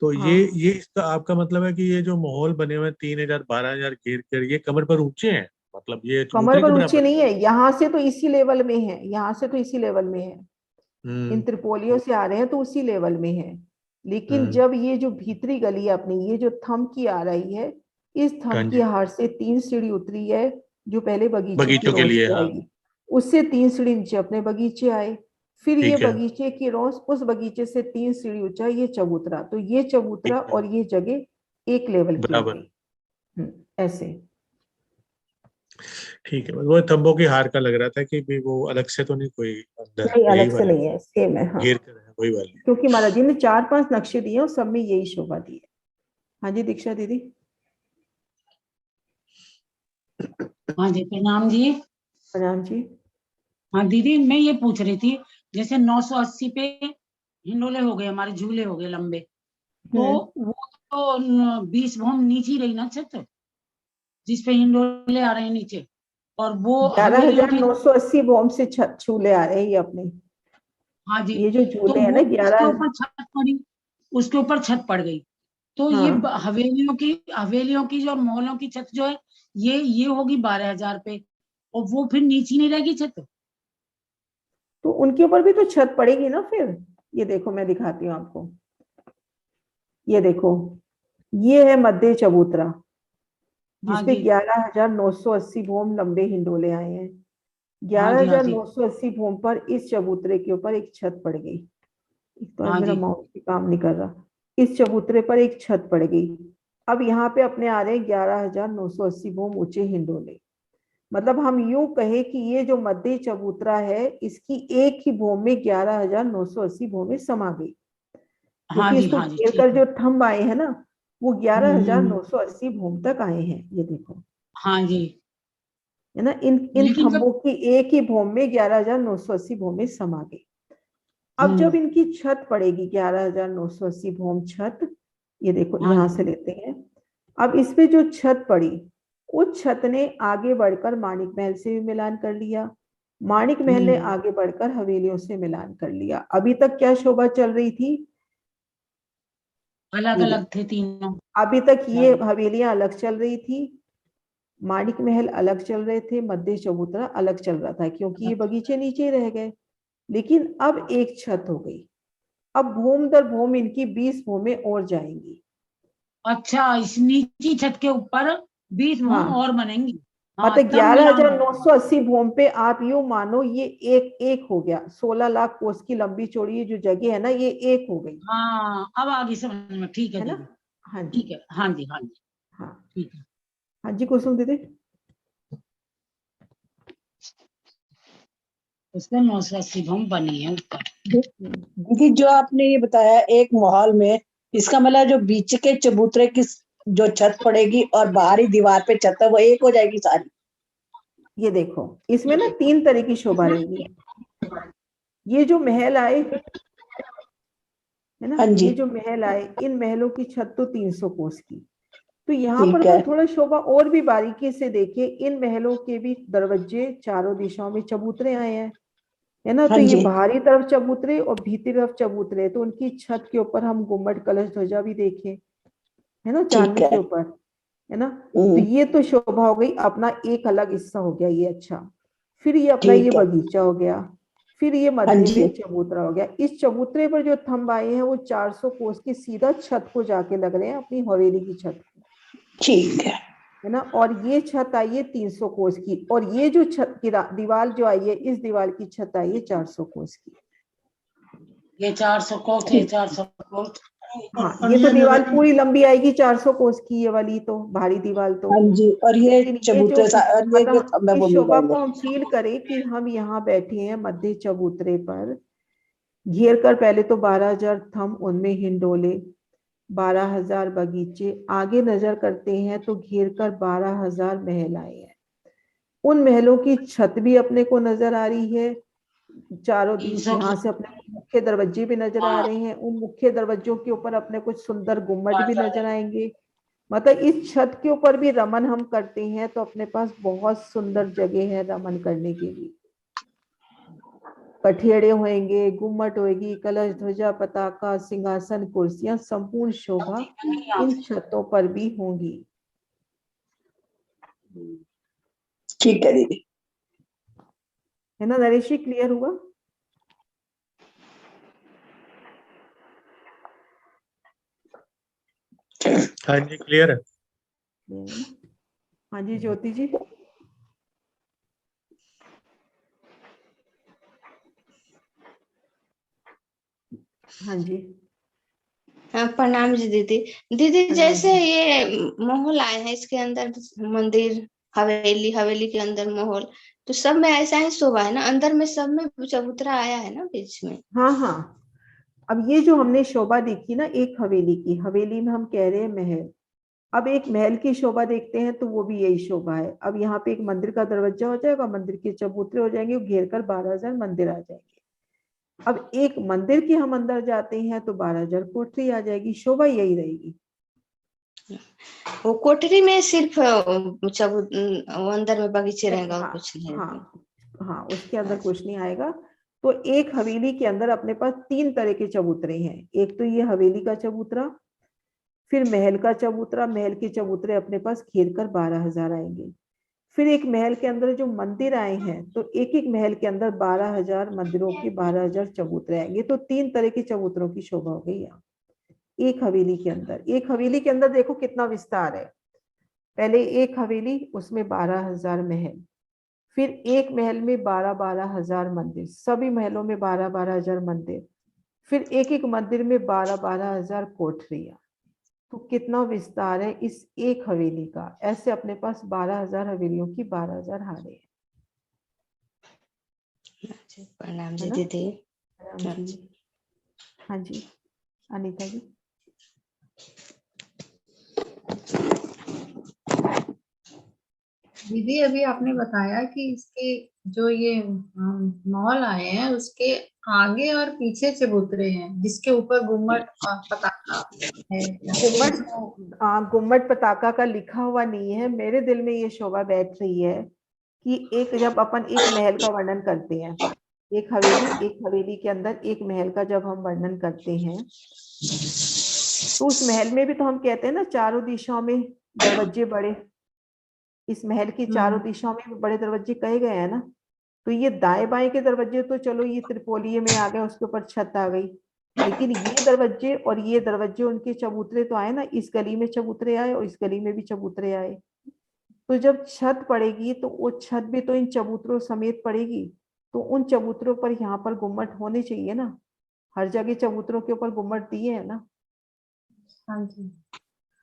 तो हाँ, ये इसका आपका मतलब है कि ये जो माहौल बने हुए हैं, 3000, 12,000 घेर कर, ये कमर पर ऊंचे हैं? मतलब ये कमर चबूतरे के पर ऊंचे बराबर है? नहीं है, यहाँ से तो इसी लेवल में है, यहाँ से तो इसी लेवल में है। इन हम्म। त्रिपोलियों से आ रहे हैं तो उसी लेवल में है। लेकिन हम्म। जब ये जो भीतरी गली है अपनी, ये जो थम की आ रही है, इस हाँ थम की जी। हार से 3 सीढ़ी उतरी है जो पहले बगीचे की बगीचों के रोस लिए, पे हाँ। आएगी। उससे 3 सीढ़ी नीचे अपने बगीचे आए। फिर ये ठीक है, बगीचे की रोज, उस बगीचे से 3 सीढ़ी ऊंचा ये चबूतरा, तो ये चबूतरा ठीक है, और ये जगह एक लेवल की हो बराबर। गई। ऐसे। ठीक है, वो तंबू की हार का लग रहा था कि भी वो अलग से तो नहीं कोई अंदर, नहीं, यही अलग से वाला नहीं है, सेम है, हाँ। घेर कर है, वही वाली। क्योंकि महाराज जी ने 4-5 नक्शे दिए और सब में यही शोभा दी है। हाँ जी दीक्षा दीदी। हाँ जी, प्रणाम जी। प्रणाम जी। हाँ दीदी, मैं ये पूछ रही थी, जैसे 980 पे हिंडोले हो गए, हमारे झूले हो गए लंबे, तो वो तो 20 भौम नीचे ही रही ना छत, जिसपे हिंडोले आ रहे हैं नीचे, और वो ग्यारह हवेलियों हजार की। नौ सौ अस्सी बॉम्ब से झूले आ रहे हैं ये अपने। हाँ जी। ये जो तो झूले हैं ना वो उसके 11। ऊपर छत पड़ी, उसके ऊपर छत पड़ गई, तो ये हाँ, हवेलियों की जो महलों की छत जो है, ये होगी 12,000 पे, और वो फिर नीचे नहीं रहेगी छत। तो उनके ऊपर भी तो छत पड़ेगी ना फिर। ये देखो मैं दिखाती हूँ आपको। ये देखो, ये है मध्य चबूतरा, हाँ जिसपे जी, 11,980 भूम लंबे हिंडोले आए हैं। हाँ ग्यारह जी, हाँ हजार जी, नौ सौ अस्सी भूम पर इस चबूतरे के ऊपर एक छत पड़ गई। एक तो आज हाँ मेरा जी। माउस भी काम नहीं कर रहा। इस चबूतरे पर एक छत पड़ गई। अब यहाँ पे अपने आ रहे हैं 11,980 भूम ऊंचे हिंडोले। मतलब हम यूं कहे कि ये जो मध्य चबूतरा है, इसकी एक ही भूम में 11,980 भूमें समा गई। हाँ क्योंकि जी, इसको हाँ जी, घेर ठीक कर है। जो थंब आए हैं ना, वो ग्यारह हजार हम्म, नौ सौ अस्सी भूम तक आए हैं। ये देखो, हाँ जी। है ना, इन लेकिन जब थंबों की एक ही भूम में 11,980 भूमें समा गई। अब जब हम्म, इनकी छत पड़ेगी 11,980 भूम छत, ये देखो हाँ यहां जी, से लेते हैं। अब इसपे जो छत पड़ी, उस छत ने आगे बढ़कर माणिक महल से भी मिलान कर लिया। माणिक महल ने हम्म, आगे बढ़कर हवेलियों से मिलान कर लिया। अभी तक क्या शोभा चल रही थी? अलग ये अलग देखो, थे तीनों। अभी तक हाँ ये जी, हवेलियां अलग चल रही थी, माणिक महल अलग चल रहे थे, मध्य चबूतरा अलग चल रहा था, क्योंकि ये अलग। बगीचे नीचे ही रह गए। लेकिन अब एक छत हो गई। अब भूम दर भूम इनकी 20 भूमें और जाएंगी। अच्छा, इस नीची छत के ऊपर 20 भवन हाँ, और बनेंगी। हाँ, मतलब तब ग्यारह मिलान हजार नौ होगा। सौ अस्सी भूम पे आप यूं मानो ये एक एक हो गया। 16 लाख कोस की लंबी चौड़ी ये जो जगह है ना, ये एक हो गई। हाँ, अब आगे समझ में, ठीक है है ना। दीदी। हाँ जी। ठीक है, हाँ जी, हाँ जी, हाँ। ठीक है। हाँ जी कुसुम दीदी। उसमें 980 भवन बनी है ऊपर। दीदी जो आपने ये बताया एक माहौल में, इसका मतलब जो बीच के चबूतरे की जो छत पड़ेगी और बाहरी दीवार पे छत है वो एक हो जाएगी सारी। ये देखो, इसमें ना 3 तरह की शोभा रहेगी। ये जो महल आए, है ना, हाँ जी, ये जो महल आए, इन महलों की छत तो 300 कोस की। तो यहाँ पर ठीक है। अपन थोड़ा शोभा और भी बारीकी से देखें, इन महलों के भी दरवाजे चारों दिशाओं में चबूतरे आए हैं। है ना, हाँ तो ये जी, बाहरी तरफ चबूतरे और भीतरी तरफ चबूतरे, तो उनकी छत के ऊपर हम गुम्बद कलश ध्वजा भी देखें, है ना, ठीक चांदनी के है। ऊपर। है ना। तो हम्म, ये तो शोभा हो गई, अपना एक अलग हिस्सा हो गया ये। अच्छा, फिर ये अपना ये ठीक है। बगीचा हो गया। फिर ये हाँ मध्य जी, में चबूतरा हो गया। इस चबूतरे पर जो थंब आए हैं वो 400 कोस की सीधा छत को जाके लग रहे हैं, अपनी हवेली की छत को। ठीक है। है ना। और ये छत आई है 300 कोस की, और ये जो छत की दीवार जो आई है, इस दीवार की छत आई है 400 कोस की। ये 400 कोस, ये ठीक। 400 कोस। हाँ, ये तो दीवार पूरी लंबी आएगी 400 कोस की, ये वाली तो भारी दीवार तो। हाँ जी, और ये लेकिन ये जो चबूतरे और ये जो मतलब थंबे वो इस मिल शोभा जाएंगे। को हम फील करें कि हम यहाँ बैठे हैं मध्य चबूतरे पर, घेर कर पहले तो 12,000 थंब, उनमें हिंडोले, 12,000 बगीचे, आगे नजर करते हैं तो घेर कर 12,000 महल आए हैं। उन महलों की छत भी अपने को नजर आ रही है चारों 300 यहाँ की। से। अपने मुख्य दरवाजे भी नजर आ हाँ, रहे हैं, उन मुख्य दरवाजों के ऊपर अपने कुछ सुंदर गुम्बद भी बाजार नजर है। आएंगे। मतलब इस छत के ऊपर भी रमन हम करते हैं तो अपने पास बहुत सुंदर जगह है रमन करने के लिए। कठेड़े होंगे, गुम्मट होगी, कलश ध्वजा पताका सिंहासन कुर्सियां, संपूर्ण शोभा इन छतों पर भी होंगी। ठीक है दीदी। है ना नरेश जी, क्लियर हुआ? हाँ जी, क्लियर है। हाँ जी ज्योति जी। हाँ जी। हाँ, प्रणाम जी दीदी। दीदी प्रणाम जैसे जी। ये महल आए हैं, इसके अंदर मंदिर, हवेली, हवेली के अंदर महल, तो सब में ऐसा ही शोभा है ना? अंदर में सब में चबूतरा आया है ना बीच में? हाँ हाँ, अब ये जो हमने शोभा देखी ना एक हवेली की, हवेली में हम कह रहे हैं महल, अब एक महल की शोभा देखते हैं तो वो भी यही शोभा है। अब यहाँ पे एक मंदिर का दरवाजा हो जाएगा, मंदिर के चबूतरे हो जाएंगे, घेर कर 12,000 मंदिर आ जाएंगे। अब एक मंदिर के हम अंदर जाते हैं तो 12,000 कोठरी आ जाएगी, शोभा यही रहेगी। वो कोठरी में सिर्फ वो अंदर में बगीचे रहेगा और हाँ कुछ नहीं रहेगा? हाँ हाँ, उसके अंदर कुछ नहीं आएगा। तो एक हवेली के अंदर अपने पास 3 तरह के चबूतरे हैं। एक तो ये हवेली का चबूतरा, फिर महल का चबूतरा, महल के चबूतरे अपने पास घेर कर 12,000 आएंगे। फिर एक महल के अंदर जो मंदिर आए हैं तो एक एक महल के अंदर 12,000 मंदिरों के 12,000 चबूतरे आएंगे। तो 3 तरह के चबूतरों की शोभा हो गई यहाँ एक हवेली के अंदर। एक हवेली के अंदर देखो कितना विस्तार है। पहले एक हवेली, उसमें 12,000 महल, फिर एक महल में 12,000 मंदिर, सभी महलों में 12,000 मंदिर, फिर एक एक मंदिर में 12,000 कोठरियां। तो कितना विस्तार है इस एक हवेली का। ऐसे अपने पास 12,000 हवेलियों की 12,000 हारे हैं। प्रणाम जी है ना? दीदी। राम जी। हाँ जी अनीता जी। दीदी अभी आपने बताया कि इसके जो ये मॉल आए हैं उसके आगे और पीछे चबूतरे हैं जिसके ऊपर गुम्मट और पताका है या फिर गुम्मट गुम्मट पताका का लिखा हुआ नहीं है। मेरे दिल में ये शोभा बैठ रही है कि एक जब अपन एक महल का वर्णन करते हैं, एक हवेली के अंदर एक महल का जब हम वर्णन करते हैं तो उस महल में भी तो हम कहते हैं ना चारों दिशाओं में दरवाजे बड़े। इस महल की चारों दिशाओं में भी बड़े दरवाजे कहे गए हैं ना। तो ये दाएं बाएं के दरवाजे तो चलो ये त्रिपोलीय में आ गए, उसके ऊपर छत आ गई, लेकिन ये दरवाजे और ये दरवाजे उनके चबूतरे तो आए ना। इस गली में चबूतरे आए और इस गली में भी चबूतरे आए। तो जब छत पड़ेगी तो वो छत भी तो इन चबूतरों समेत पड़ेगी। तो उन चबूतरों पर यहाँ पर गुम्मट होने चाहिए ना। हर जगह चबूतरों के ऊपर गुम्मट दिए है ना। हाँ जी।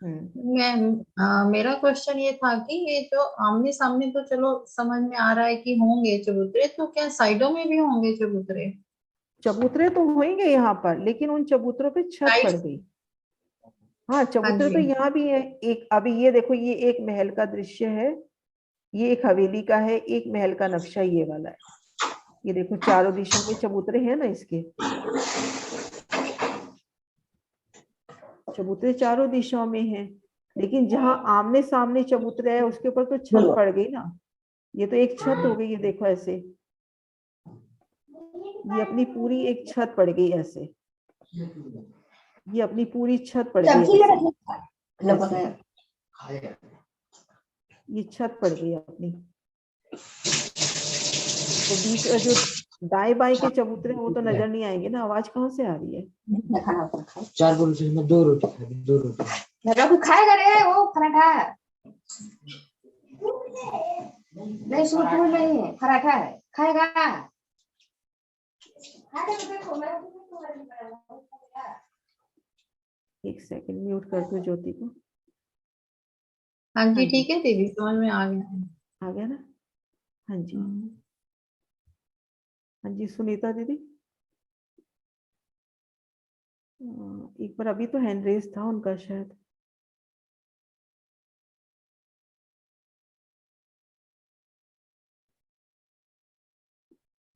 मेरा क्वेश्चन ये था कि ये जो आमने सामने तो चलो समझ में आ रहा है कि होंगे चबूतरे, तो क्या साइडों में भी होंगे चबूतरे? चबूतरे तो होंगे यहाँ पर, लेकिन उन चबूतरों पे छत पड़ गई। हाँ चबूतरे तो जी। यहाँ भी है। एक अभी ये देखो, ये एक महल का दृश्य है, ये एक हवेली का है, एक महल का नक्शा ये वाला है। ये देखो चारों दिशाओं में चबूतरे हैं ना इसके। चबूतरे चारों दिशाओं में हैं, लेकिन जहां आमने सामने चबूतरे है उसके ऊपर तो छत पड़ गई ना। ये तो एक छत हो गई, ये देखो ऐसे, ये अपनी पूरी एक छत पड़ गई ऐसे, ये अपनी पूरी छत पड़ गई ऐसे। ये छत पड़ गई अपनी। तो बीच में जो दाएं बाएं के चबूतरे वो तो नजर नहीं आएंगे ना। आवाज कहाँ से आ रही है? 4 रोटी में 2 रोटी खाई, 2 रोटी लगा खाएगा रे वो पराठा? नहीं सूटफूल नहीं है, पराठा है, खाएगा? एक सेकंड म्यूट कर दो ज्योति को। हाँ जी हाँ जी। ठीक है दीदी, समझ में आ गया। आ गया ना? हाँ जी। हाँ जी सुनीता दीदी। एक बार अभी तो हैंड रेज था उनका शायद।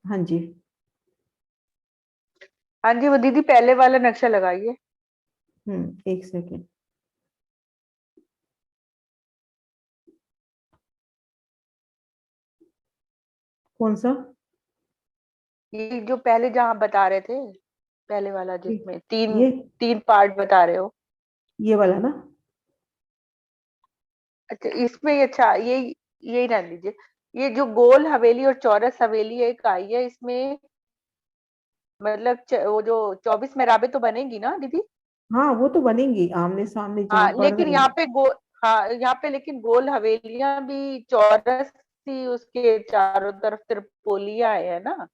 हाँ जी। हाँ जी, वो दीदी पहले वाला नक्शा लगाइए। एक सेकंड। कौन सा? ये जो पहले जहाँ बता रहे थे, पहले वाला जिसमें तीन ये तीन पार्ट बता रहे हो। ये वाला ना? अच्छा इसमें अच्छा यही रहने दीजिए। ये जो गोल हवेली और चौरस हवेली एक आई है, इसमें मतलब वो जो 24 मेहराबें तो बनेगी ना दीदी? हाँ वो तो बनेंगी आमने सामने जहाँ हाँ पढ़ लेकिन रहे यहाँ हैं। पे हाँ यहाँ पे लेकिन गोल हवेलियां भी चौरस सी, उसके चारों तरफ त्रिपोलिया है ना?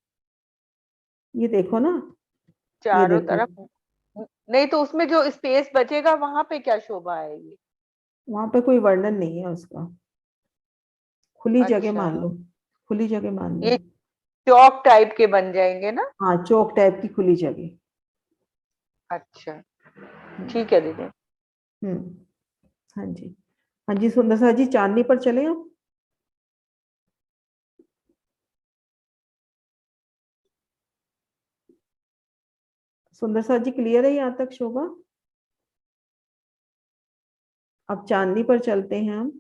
ये देखो ना, चारों देखो, तरफ। नहीं तो उसमें जो स्पेस बचेगा वहां पे क्या शोभा आएगी? वहां पे कोई वर्णन नहीं है उसका, खुली जगह अच्छा, मान लो, खुली जगह मान लो। ये चौक टाइप के बन जाएंगे ना? हाँ, चौक टाइप की खुली जगह। अच्छा, हम्म। ठीक है दीदी। हाँ जी, हाँ जी सुंदर सा जी, चांदनी पर चले हम। सुंदर सा जी क्लियर है यहाँ तक शोभा? अब चांदनी पर चलते हैं हम।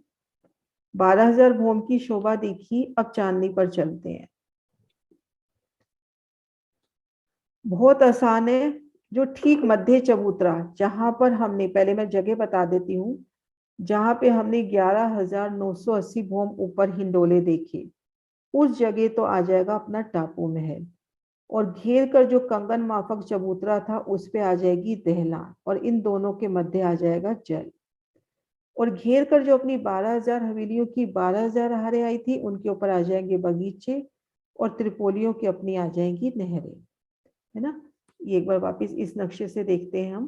12,000 भोम की शोभा देखी, अब चांदनी पर चलते हैं। बहुत आसान है। जो ठीक मध्य चबूतरा, जहां पर हमने, पहले मैं जगह बता देती हूँ, जहां पे हमने 11,980 भोम ऊपर हिंडोले देखे, उस जगह तो आ जाएगा अपना टापू महल। और घेर कर जो कंगन माफक चबूतरा था उस पे आ जाएगी दहलान, और इन दोनों के मध्य आ जाएगा जल। और घेर कर जो अपनी 12,000 हवेलियों की 12,000 हारें आई थी, उनके ऊपर आ जाएंगे बगीचे, और त्रिपोलियों की अपनी आ जाएंगी नहरें, है ना। ये एक बार वापस इस नक्शे से देखते हैं हम।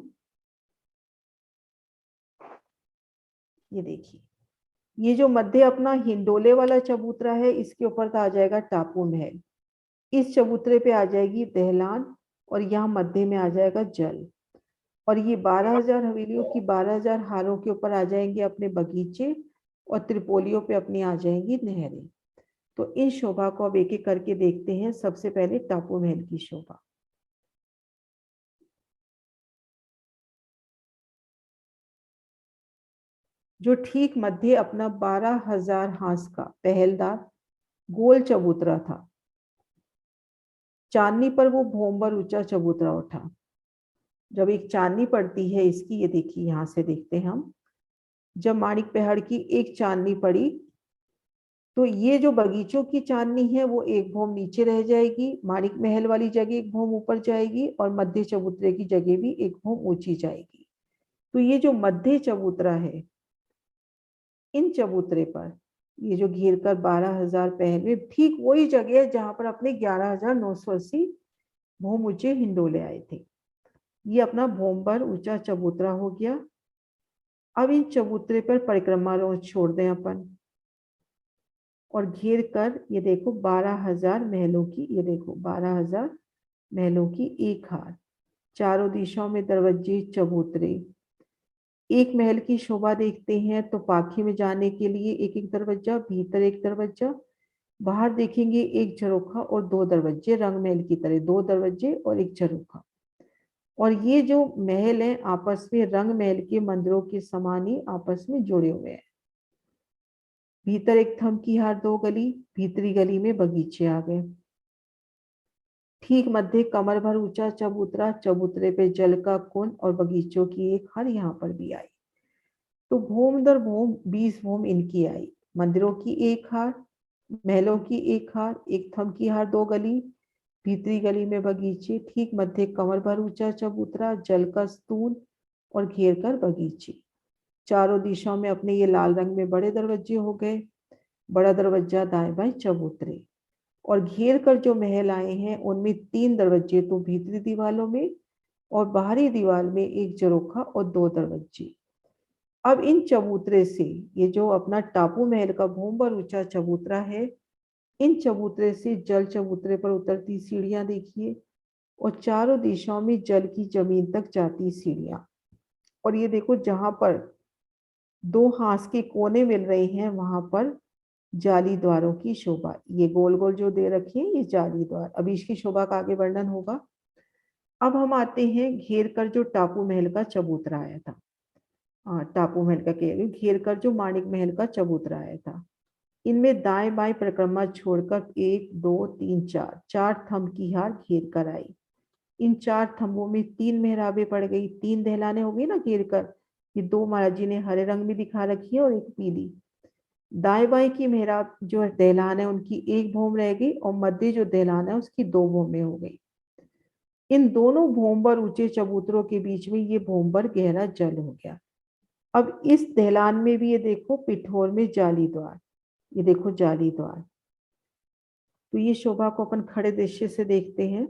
ये देखिए, ये जो मध्य अपना हिंडोले वाला चबूतरा है, इसके ऊपर तो आ जाएगा टापू महल, इस चबूतरे पे आ जाएगी दहलान, और यहाँ मध्य में आ जाएगा जल। और ये 12,000 हवेलियों की 12,000 हारों के ऊपर आ जाएंगे अपने बगीचे, और त्रिपोलियों पे अपनी आ जाएंगी नहरें। तो इन शोभा को अब एक एक करके देखते हैं। सबसे पहले टापू महल की शोभा। जो ठीक मध्य अपना 12,000 हांस का पहलदार गोल चबूतरा था, चांदनी पर वो भोंबर ऊंचा चबूतरा उठा। जब एक चांदनी पड़ती है इसकी, ये देखिए यहां से देखते हैं हम, जब माणिक पहाड़ की एक चांदनी पड़ी, तो ये जो बगीचों की चांदनी है वो एक भोम नीचे रह जाएगी, माणिक महल वाली जगह एक भोम ऊपर जाएगी, और मध्य चबूतरे की जगह भी एक भोम ऊंची जाएगी। तो ये जो मध्य चबूतरा है, इन चबूतरे पर ये जो घेर कर 12,000 पहले, ठीक वही जगह है जहां पर अपने 11,980 भोम ऊंचे हिंडोले आए थे। ये अपना भोमबर ऊंचा चबूतरा हो गया। अब इन चबूतरे पर परिक्रमा रोज छोड़ दें अपन, और घेर कर ये देखो 12,000 महलों की, ये देखो 12,000 महलों की एक हार, चारों दिशाओं में दरवाजे चबूतरे। एक महल की शोभा देखते हैं तो पाखी में जाने के लिए एक एक दरवाजा, भीतर एक दरवाजा, बाहर देखेंगे एक झरोखा और दो दरवाजे, रंग महल की तरह दो दरवाजे और एक झरोखा। और ये जो महल है आपस में रंग महल के मंदिरों के समान ही आपस में जुड़े हुए हैं। भीतर एक थम की हार दो गली, भीतरी गली में बगीचे आ गए। ठीक मध्य कमर भर ऊंचा चबूतरा, चबूतरे पे जल का कुंड और बगीचों की एक हार यहाँ पर भी आई। तो भोम दर भोम 20 भोम इनकी आई। मंदिरों की एक हार, महलों की एक हार, एक थम की हार दो गली, भीतरी गली में बगीचे, ठीक मध्य कमर भर ऊंचा चबूतरा, जल का स्तून और घेर कर बगीचे। चारों दिशाओं में अपने ये लाल रंग में बड़े दरवाजे हो गए, बड़ा दरवाजा दाएं बाएं चबूतरे। और घेर कर जो महल आए हैं उनमें 3 दरवाजे तो भीतरी दीवारों में, और बाहरी दीवार में एक झरोखा और 2 दरवाजे। अब इन चबूतरे से, ये जो अपना टापू महल का भोंबर ऊंचा चबूतरा है, इन चबूतरे से जल चबूतरे पर उतरती सीढ़ियां देखिए, और चारों दिशाओं में जल की जमीन तक जाती सीढ़ियां। और ये देखो जहां पर 2 हांस के कोने मिल रहे हैं वहां पर जाली द्वारों की शोभा, ये गोल गोल जो दे रखी है ये जाली द्वार। अभी इसकी शोभा का आगे वर्णन होगा। अब हम आते हैं घेर कर जो टापू महल का चबूतरा आया था। टापू महल का कह रही हूँ, घेर कर जो माणिक महल का चबूतरा आया था। इनमें दाएं बाएं परिक्रमा छोड़कर 1 2 3 4 4 थंब की हार घेर कर आई। इन 4 थंबों में 3 मेहराबें पड़ गई, 3 दहलाने हो गई ना घेर कर। ये 2 महाराज जी ने हरे रंग में दिखा रखी है और एक पीली। दाएं बाएं की मेहराब जो दहलान है उनकी एक भोम रह गई, और मध्य जो दहलान है उसकी 2 भोमें हो गई। इन दोनों भोंबर ऊंचे चबूतरों के बीच में ये भोंबर गहरा जल हो गया। अब इस दहलान में भी ये देखो पिठोर में जाली द्वार, ये देखो जाली द्वार। तो ये शोभा को अपन खड़े दृश्य से देखते हैं।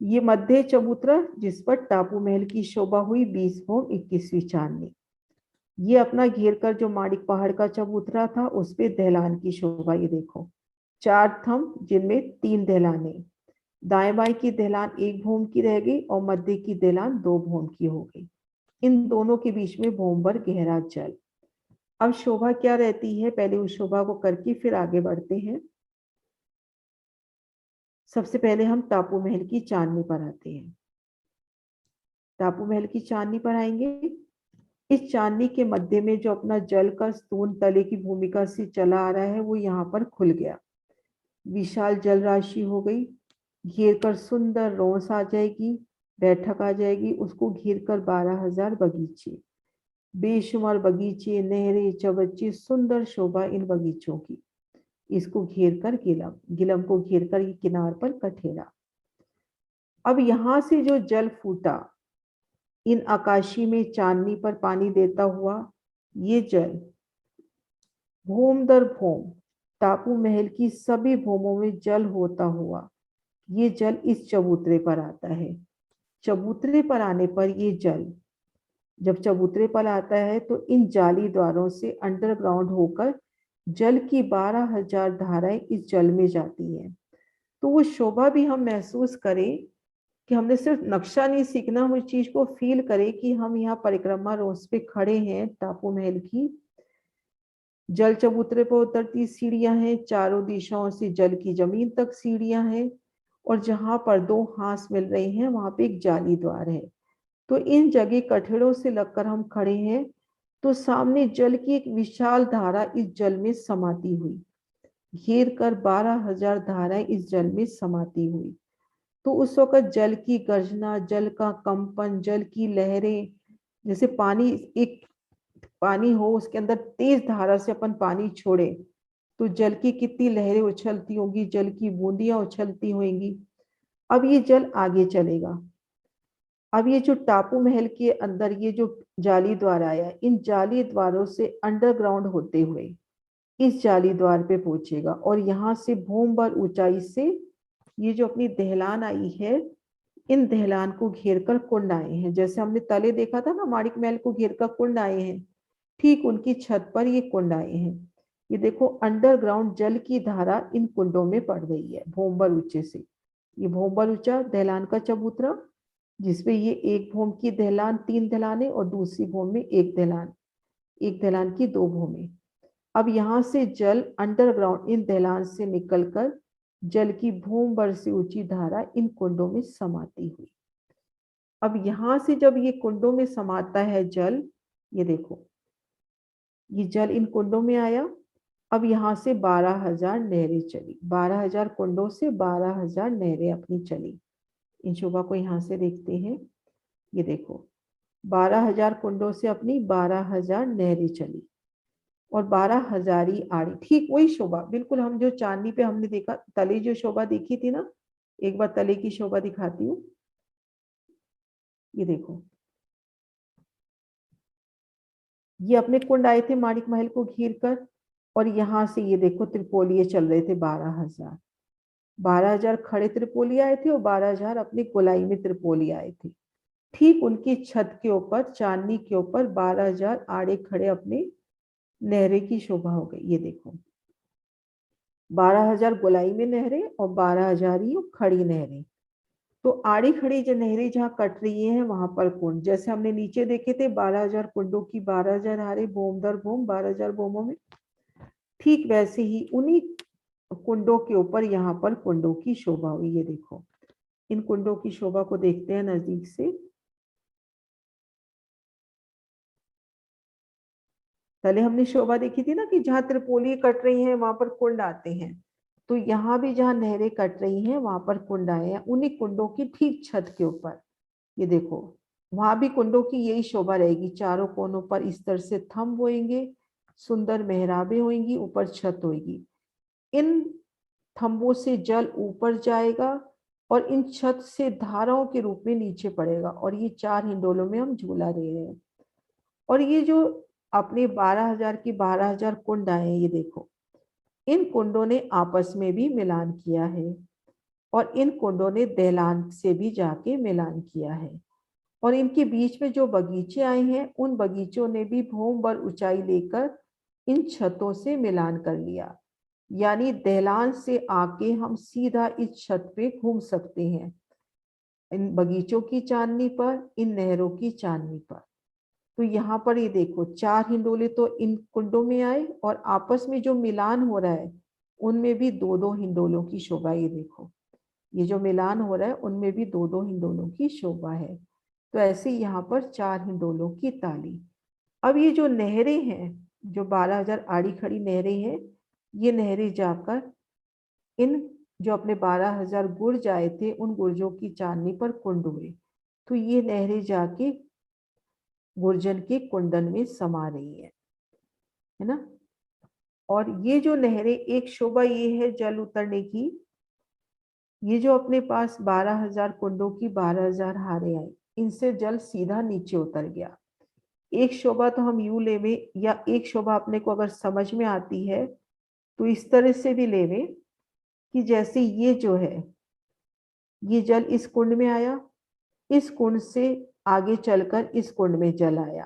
ये मध्य चबूतरा जिस पर टापू महल की शोभा हुई 20 भौम 21वीं चांदनी। ये अपना घेर कर जो माणिक पहाड़ का चबूतरा था उस पे दहलान की शोभा, ये देखो 4 थंब जिनमें 3 दहलाने, दाएं बाएं की दहलान 1 भौम की रह गई और मध्य की दहलान 2 भौम की हो गई। इन दोनों के बीच में भौम भर गहरा जल। अब शोभा क्या रहती है, पहले उस शोभा को करके फिर आगे बढ़ते हैं। सबसे पहले हम टापू महल की चांदनी पर आते हैं। टापू महल की चांदनी पर आएंगे। इस चांदनी के मध्य में जो अपना जल का स्तून तले की भूमिका से चला आ रहा है वो यहाँ पर खुल गया, विशाल जल राशि हो गई। घेर कर सुंदर रोस आ जाएगी, बैठक आ जाएगी, उसको घेर कर 12,000 बगीचे, बेशुमार बगीचे, नहरें, चबच्चे, सुंदर शोभा इन बगीचों की। इसको घेर कर गिलम, गिलम को घेर कर ये किनार पर कठेरा। अब यहां से जो जल फूटा इन आकाशी में चांदनी पर पानी देता हुआ, ये जल भूम दर भूम टापू महल की सभी भूमों में जल होता हुआ ये जल इस चबूतरे पर आता है। चबूतरे पर आने पर ये जल जब चबूतरे पर आता है तो इन जाली द्वारों से अंडरग्राउंड होकर जल की 12,000 धाराएं इस जल में जाती हैं। तो वो शोभा भी हम महसूस करें कि हमने सिर्फ नक्शा नहीं सीखना, हम उस चीज को फील करें कि हम यहाँ परिक्रमा रोस पे खड़े हैं। टापू महल की जल चबूतरे पर उतरती सीढ़ियां हैं, चारों दिशाओं से जल की जमीन तक सीढ़ियां हैं और जहां पर 2 हांस मिल रहे हैं वहां पे एक जाली द्वार है। तो इन जगह कठड़ों से लगकर हम खड़े हैं तो सामने जल की एक विशाल धारा इस जल में समाती हुई, घेर कर 12,000 धाराएं इस जल में समाती हुई। तो उस वक्त जल की गर्जना, जल का कंपन, जल की लहरें, जैसे पानी एक पानी हो उसके अंदर तेज धारा से अपन पानी छोड़े तो जल की कितनी लहरें उछलती होंगी, जल की बूंदियां उछलती होंगी। अब ये जल आगे चलेगा। अब ये जो टापू महल के अंदर ये जो जाली द्वार आया, इन जाली द्वारों से अंडरग्राउंड होते हुए इस जाली द्वार पे पहुंचेगा और यहाँ से भूम भर ऊंचाई से ये जो अपनी दहलान आई है, इन दहलान को घेर कर कुंड आए हैं। जैसे हमने तले देखा था ना माणिक महल को घेर कर कुंड आए हैं, ठीक उनकी छत पर ये कुंड आए हैं। ये देखो अंडरग्राउंड जल की धारा इन कुंडों में पड़ गई है भूम भर ऊंचे से। ये भूम भर ऊंचा दहलान का चबूतरा जिसपे ये 1 भूम की दहलान 3 दहलाने और दूसरी भूम में 1 दहलान की 2 भूमें। अब यहाँ से जल अंडरग्राउंड इन दहलान से निकलकर जल की भूम भर से ऊंची धारा इन कुंडों में समाती हुई। अब यहाँ से जब ये कुंडों में समाता है जल, ये देखो ये जल इन कुंडों में आया। अब यहाँ से 12,000 नहरें चली, 12,000 कुंडों से 12,000 नहरें अपनी चली। इन शोभा को यहाँ से देखते हैं, ये देखो 12,000 कुंडों से अपनी 12,000 नहरें चली और 12,000 ही आड़ी, ठीक वही शोभा बिल्कुल हम जो चांदनी पे हमने देखा, तले जो शोभा देखी थी ना, एक बार तले की शोभा दिखाती हूँ। ये देखो ये अपने कुंड आए थे माणिक महल को घेर कर और यहाँ से ये देखो त्रिपोलिये चल रहे थे 12,000 खड़े त्रिपोली आए थे और 12,000 अपनी गोलाई में त्रिपोली आए थे। ठीक उनकी छत के ऊपर चांदनी के ऊपर 12,000 आड़े खड़े अपने नहरें की शोभा हो गई। ये देखो 12,000 गोलाई में नहरें और 12,000 ही खड़ी नहरें। तो आड़ी खड़ी जो नहरें जहाँ कट रही हैं वहां पर कुंड, जैसे हमने नीचे देखे थे 12,000 कुंडों की 12,000 हारे भूम दर भूम 12,000 भूमों में, ठीक वैसे ही उन्हीं कुंडों के ऊपर यहाँ पर कुंडों की शोभा हुई। ये देखो इन कुंडों की शोभा को देखते हैं नजदीक से। पहले हमने शोभा देखी थी ना कि जहाँ त्रिपोली कट रही हैं वहां पर कुंड आते हैं, तो यहाँ भी जहाँ नहरें कट रही हैं वहां पर कुंड आए हैं उन्हीं कुंडों की ठीक छत के ऊपर। ये देखो वहां भी कुंडों की यही शोभा रहेगी, चारों कोनों पर इस तरह से थंब होंगे, सुंदर मेहराबें होंगी, ऊपर छत होगी। इन थंबों से जल ऊपर जाएगा और इन छत से धाराओं के रूप में नीचे पड़ेगा और ये 4 हिंडोलों में हम झूला दे रहे हैं। और ये जो अपने 12,000 की 12,000 कुंड आए हैं, ये देखो इन कुंडों ने आपस में भी मिलान किया है और इन कुंडों ने दहलान से भी जाके मिलान किया है। और इनके बीच में जो बगीचे आए हैं उन बगीचों ने भी भूम भर ऊंचाई लेकर इन छतों से मिलान कर लिया। यानी दहलान से आके हम सीधा इस छत पे घूम सकते हैं, इन बगीचों की चांदनी पर, इन नहरों की चांदनी पर। तो यहाँ पर ये देखो 4 हिंडोले तो इन कुंडों में आए और आपस में जो मिलान हो रहा है उनमें भी 2-2 हिंडोलों की शोभा। ये देखो ये जो मिलान हो रहा है उनमें भी 2-2 हिंडोलों की शोभा है। तो ऐसे यहाँ पर 4 हिंडोलों की ताली। अब ये जो नहरें हैं, जो 12,000 आड़ी खड़ी नहरें हैं, ये नहरें जाकर इन जो अपने 12,000 गुर्ज आए थे उन गुर्जों की चांदनी पर कुंड हुए। तो ये नहरें जाके गुर्जन के कुंडन में समा रही है ना। और ये जो नहरें, एक शोभा ये है जल उतरने की, ये जो अपने पास 12,000 कुंडों की 12,000 हारे आए, इनसे जल सीधा नीचे उतर गया। एक शोभा तो हम यूं लेवे, या एक शोभा अपने को अगर समझ में आती है तो इस तरह से भी लेवे कि जैसे ये जो है ये जल इस कुंड में आया, इस कुंड से आगे चलकर इस कुंड में जल आया।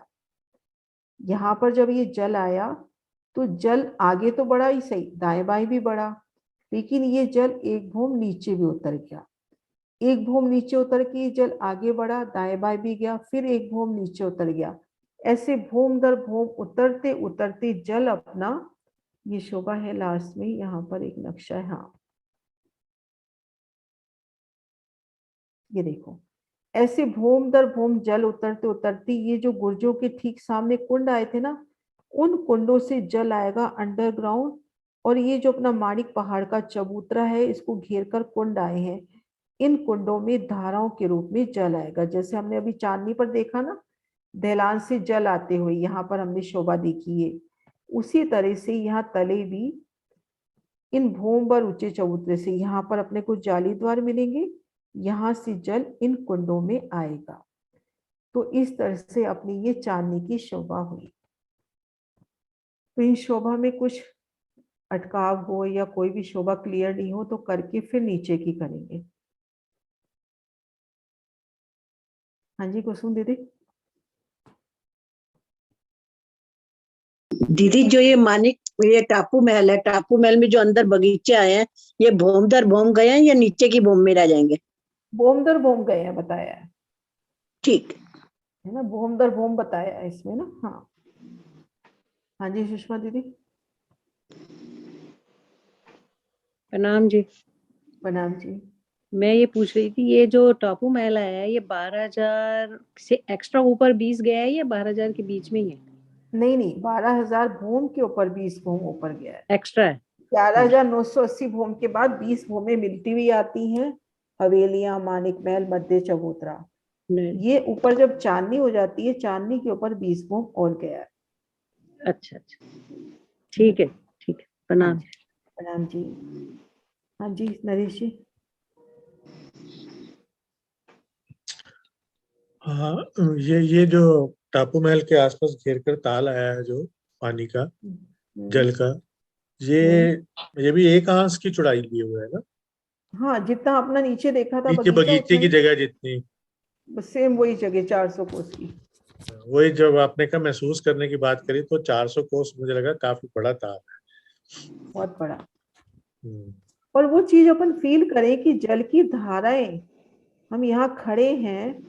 यहाँ पर जब ये जल आया तो जल आगे तो बढ़ा ही सही, दाएं बाएं भी बढ़ा, लेकिन ये जल एक भूम नीचे भी उतर गया। एक भूम नीचे उतर के जल आगे बढ़ा, दाएं बाएं भी गया, फिर एक भूम नीचे उतर गया। ऐसे भूम दर भूम उतरते उतरते जल अपना, ये शोभा है लास्ट में, यहाँ पर एक नक्शा है, हाँ ये देखो ऐसे भूम दर भूम जल उतरते उतरते ये जो गुर्जों के ठीक सामने कुंड आए थे ना, उन कुंडों से जल आएगा अंडरग्राउंड। और ये जो अपना माणिक पहाड़ का चबूतरा है, इसको घेर कर कुंड आए हैं, इन कुंडों में धाराओं के रूप में जल आएगा। जैसे हमने अभी चांदनी पर देखा ना, दहलान से जल आते हुए, यहाँ पर हमने शोभा देखी है, उसी तरह से यहाँ तले भी इन भूम भर ऊंचे चबूतरे से यहाँ पर अपने को जाली द्वार मिलेंगे, यहाँ से जल इन कुंडों में आएगा। तो इस तरह से अपनी ये चांदनी की शोभा हुई। तो इन शोभा में कुछ अटकाव हो या कोई भी शोभा क्लियर नहीं हो तो करके फिर नीचे की करेंगे। हाँ जी कुसुम दीदी। दीदी जो ये मानिक, ये टापू महल है, टापू महल में जो अंदर बगीचे आए हैं, ये भूम दर भूम गए हैं या नीचे की भूम में रह जाएंगे? भूम दर भूम गए हैं बताया ठीक है ना, भूम दर भूम बताया है इसमें ना। हाँ हाँ जी सुषमा दीदी। प्रणाम जी। प्रणाम जी। मैं ये पूछ रही थी, ये जो टापू महल आया है ये 12,000 से एक्स्ट्रा ऊपर 20 गया है या 12,000 के बीच में ही है? नहीं नहीं, 12,000 भूम के ऊपर 20 भूम ऊपर गया है, एक्स्ट्रा है। 11,980 भूम के बाद 20 भूमें मिलती हुई आती हैं, हवेलियां, मानिक महल, मध्य चबूतरा। ये ऊपर जब चांदनी हो जाती है, चांदनी के ऊपर 20 भूम और गया है। अच्छा अच्छा ठीक है ठीक है। प्रणाम। प्रणाम जी। हाँ जी नरेश जी। हाँ, ये जो टापू महल के आसपास घेर कर ताल आया है जो पानी का, जल का, ये भी 1 आंस की चौड़ाई लिए हुए है ना? हाँ जितना अपना नीचे देखा था नीचे बगीचे की जगह जितनी, सेम वही जगह 400 कोस की। वही जब आपने का महसूस करने की बात करी तो 400 कोस मुझे लगा काफी बड़ा ताल है, बहुत बड़ा। और वो चीज अपन फील करें कि जल की धाराएं, हम यहाँ खड़े हैं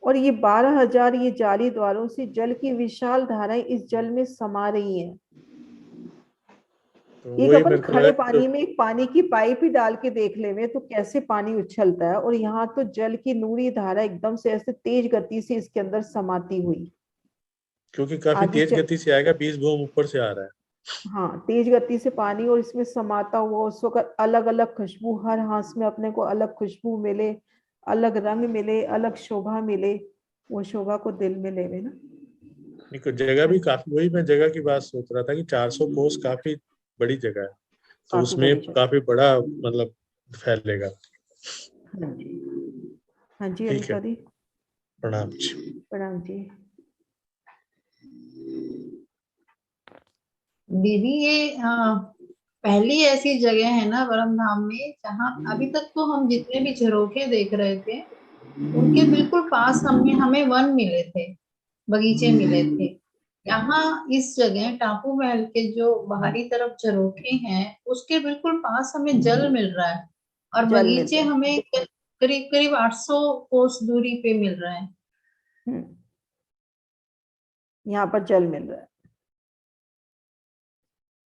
और ये 12,000 ये जाली द्वारों से जल की विशाल धाराएं इस जल में समा रही हैं। तो एक वही अपन मेरे को खड़े लगा पानी में एक पानी की पाइप ही डाल के देख ले तो कैसे पानी उछलता है, और यहाँ तो जल की नूरी धारा एकदम से ऐसे तेज गति से इसके अंदर समाती हुई, क्योंकि काफी तेज गति से आएगा, 20 भूम ऊपर से आ रहा है। हाँ तेज गति से पानी, और इसमें समाता हुआ उस वक्त अलग अलग खुशबू, हर हाथ में अपने को अलग खुशबू मिले, अलग रंग मिले, अलग शोभा मिले, वो शोभा को दिल में लेवे ना। नहीं, जगह भी काफी, वही मैं जगह की बात सोच रहा था कि 400 कोस काफी बड़ी जगह है, तो उसमें काफी बड़ा मतलब फैलेगा। हाँ जी अनिता दी। प्रणाम जी। प्रणाम जी। दीदी ये पहली ऐसी जगह है ना परम धाम में जहाँ अभी तक तो हम जितने भी झरोखे देख रहे थे उनके बिल्कुल पास हमें वन मिले थे, बगीचे मिले थे। यहाँ इस जगह टापू महल के जो बाहरी तरफ झरोखे हैं उसके बिल्कुल पास हमें जल मिल रहा है और जल मिल बगीचे रहा है। हमें करीब करीब 800 कोस दूरी पे मिल रहे हैं। यहाँ पर जल मिल रहा है।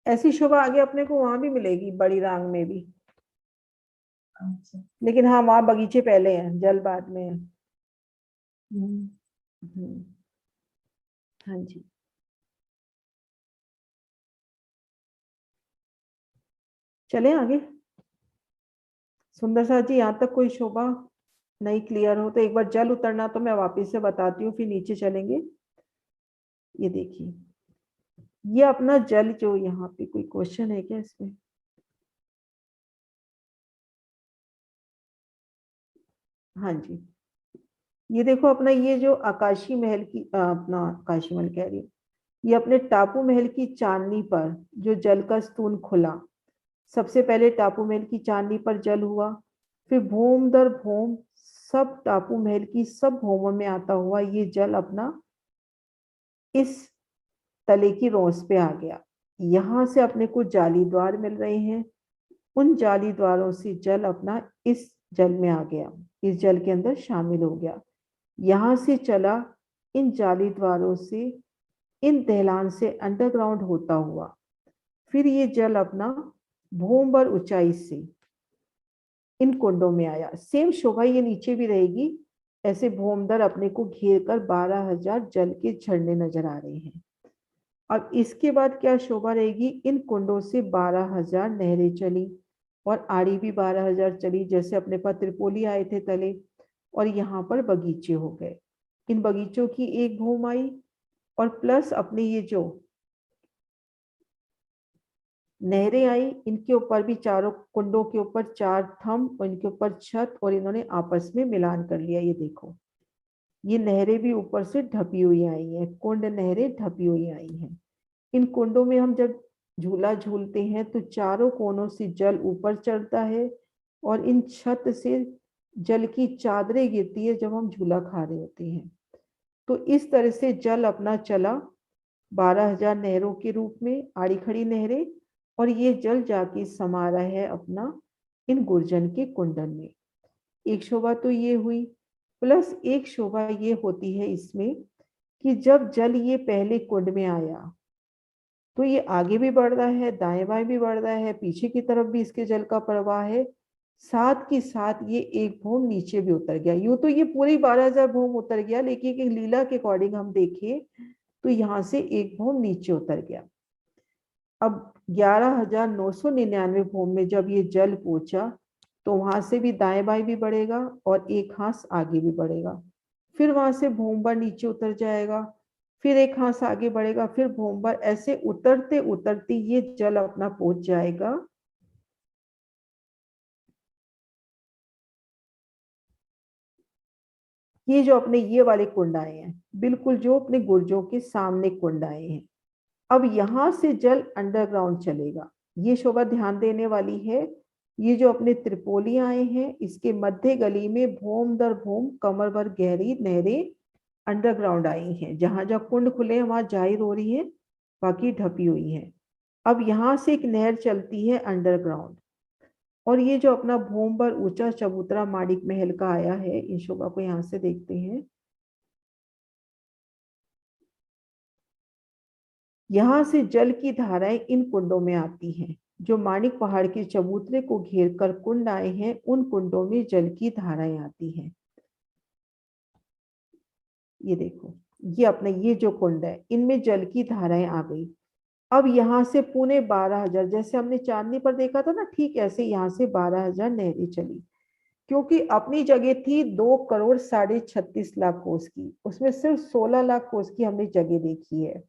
ऐसी शोभा आगे अपने को वहां भी मिलेगी, बड़ी रांग में भी। अच्छा। लेकिन हाँ, वहां बगीचे पहले हैं, जल बाद में है। हाँ जी। चले आगे। सुंदर सा जी, यहाँ तक कोई शोभा नहीं क्लियर हो तो एक बार जल उतरना तो मैं वापस से बताती हूँ, फिर नीचे चलेंगे। ये देखिए, ये अपना जल जो यहाँ पे, कोई क्वेश्चन है क्या इसमें? हाँ जी, ये देखो अपना ये जो आकाशी महल की अपना आकाशी महल कह रही हूँ, ये अपने टापू महल की चांदनी पर जो जल का स्तून खुला। सबसे पहले टापू महल की चांदनी पर जल हुआ, फिर भूम दर भूम सब टापू महल की सब भूमों में आता हुआ ये जल अपना इस तले की रोस पे आ गया। यहां से अपने को जाली द्वार मिल रहे हैं, उन जाली द्वारों से जल अपना इस जल में आ गया, इस जल के अंदर शामिल हो गया। यहां से चला इन जाली द्वारों से, इन दहलान से अंडरग्राउंड होता हुआ, फिर ये जल अपना भूम भर ऊंचाई से इन कुंडों में आया। सेम शोभा ये नीचे भी रहेगी। ऐसे भूमदर अपने को घेर कर 12,000 जल के झरने नजर आ रहे हैं। अब इसके बाद क्या शोभा रहेगी? इन कुंडों से 12,000 नहरें चली और आड़ी भी 12,000 चली, जैसे अपने पास त्रिपोली आए थे तले, और यहाँ पर बगीचे हो गए। इन बगीचों की एक भूम आई और प्लस अपने ये जो नहरें आई, इनके ऊपर भी चारों कुंडों के ऊपर 4 थंब और इनके ऊपर छत, और इन्होंने आपस में मिलान कर लिया। ये देखो, ये नहरें भी ऊपर से ढपी हुई आई हैं, कुंड नहरें ढपी हुई आई हैं। इन कुंडों में हम जब झूला झूलते हैं तो चारों कोनों से जल ऊपर चढ़ता है और इन छत से जल की चादरें गिरती है जब हम झूला खा रहे होते हैं। तो इस तरह से जल अपना चला 12,000 नहरों के रूप में, आड़ी खड़ी नहरें, और ये जल जाके समा रहा है अपना इन गुर्जन के कुंडन में। एक शोभा तो ये हुई, प्लस एक शोभा ये होती है इसमें कि जब जल ये पहले कुंड में आया तो ये आगे भी बढ़ रहा है, दाएं बाएं भी बढ़ रहा है, पीछे की तरफ भी इसके जल का प्रवाह है, साथ के साथ ये एक भूम नीचे भी उतर गया। यूं तो ये पूरी 12,000 भूम उतर गया, लेकिन एक लीला के अकॉर्डिंग हम देखें तो यहाँ से एक भूम नीचे उतर गया। अब 11,999 भूम में जब ये जल पहुंचा तो वहां से भी दाएं बाएं भी बढ़ेगा और एक हाथ आगे भी बढ़ेगा, फिर वहां से भूम भर नीचे उतर जाएगा, फिर एक हाथ आगे बढ़ेगा, फिर भूम भर, ऐसे उतरते उतरते ये जल अपना पहुंच जाएगा ये जो अपने ये वाले कुंड आए हैं, बिल्कुल जो अपने गुर्जों के सामने कुंड आए हैं। अब यहां से जल अंडरग्राउंड चलेगा। ये शोभा ध्यान देने वाली है। ये जो अपने त्रिपोली आए हैं, इसके मध्य गली में भूम दर भूम कमर भर गहरी नहरें अंडरग्राउंड आई हैं। जहां जहां कुंड खुले हैं वहां जाहिर हो रही है, बाकी ढपी हुई है। अब यहां से एक नहर चलती है अंडरग्राउंड, और ये जो अपना भूम भर ऊंचा चबूतरा माणिक महल का आया है, इन शोभा को यहां से देखते हैं। यहां से जल की धाराएं इन कुंडों में आती हैं। जो माणिक पहाड़ के चबूतरे को घेर कर कुंड आए हैं, उन कुंडों में जल की धाराएं आती हैं। ये देखो, ये अपने ये जो कुंड है, इनमें जल की धाराएं आ गई। अब यहाँ से पुणे 12,000, जैसे हमने चांदनी पर देखा था ना, ठीक ऐसे यहाँ से 12,000 नहरें चली। क्योंकि अपनी जगह थी 2,36,36 कोस की, उसमें सिर्फ 16 लाख कोस की हमने जगह देखी है,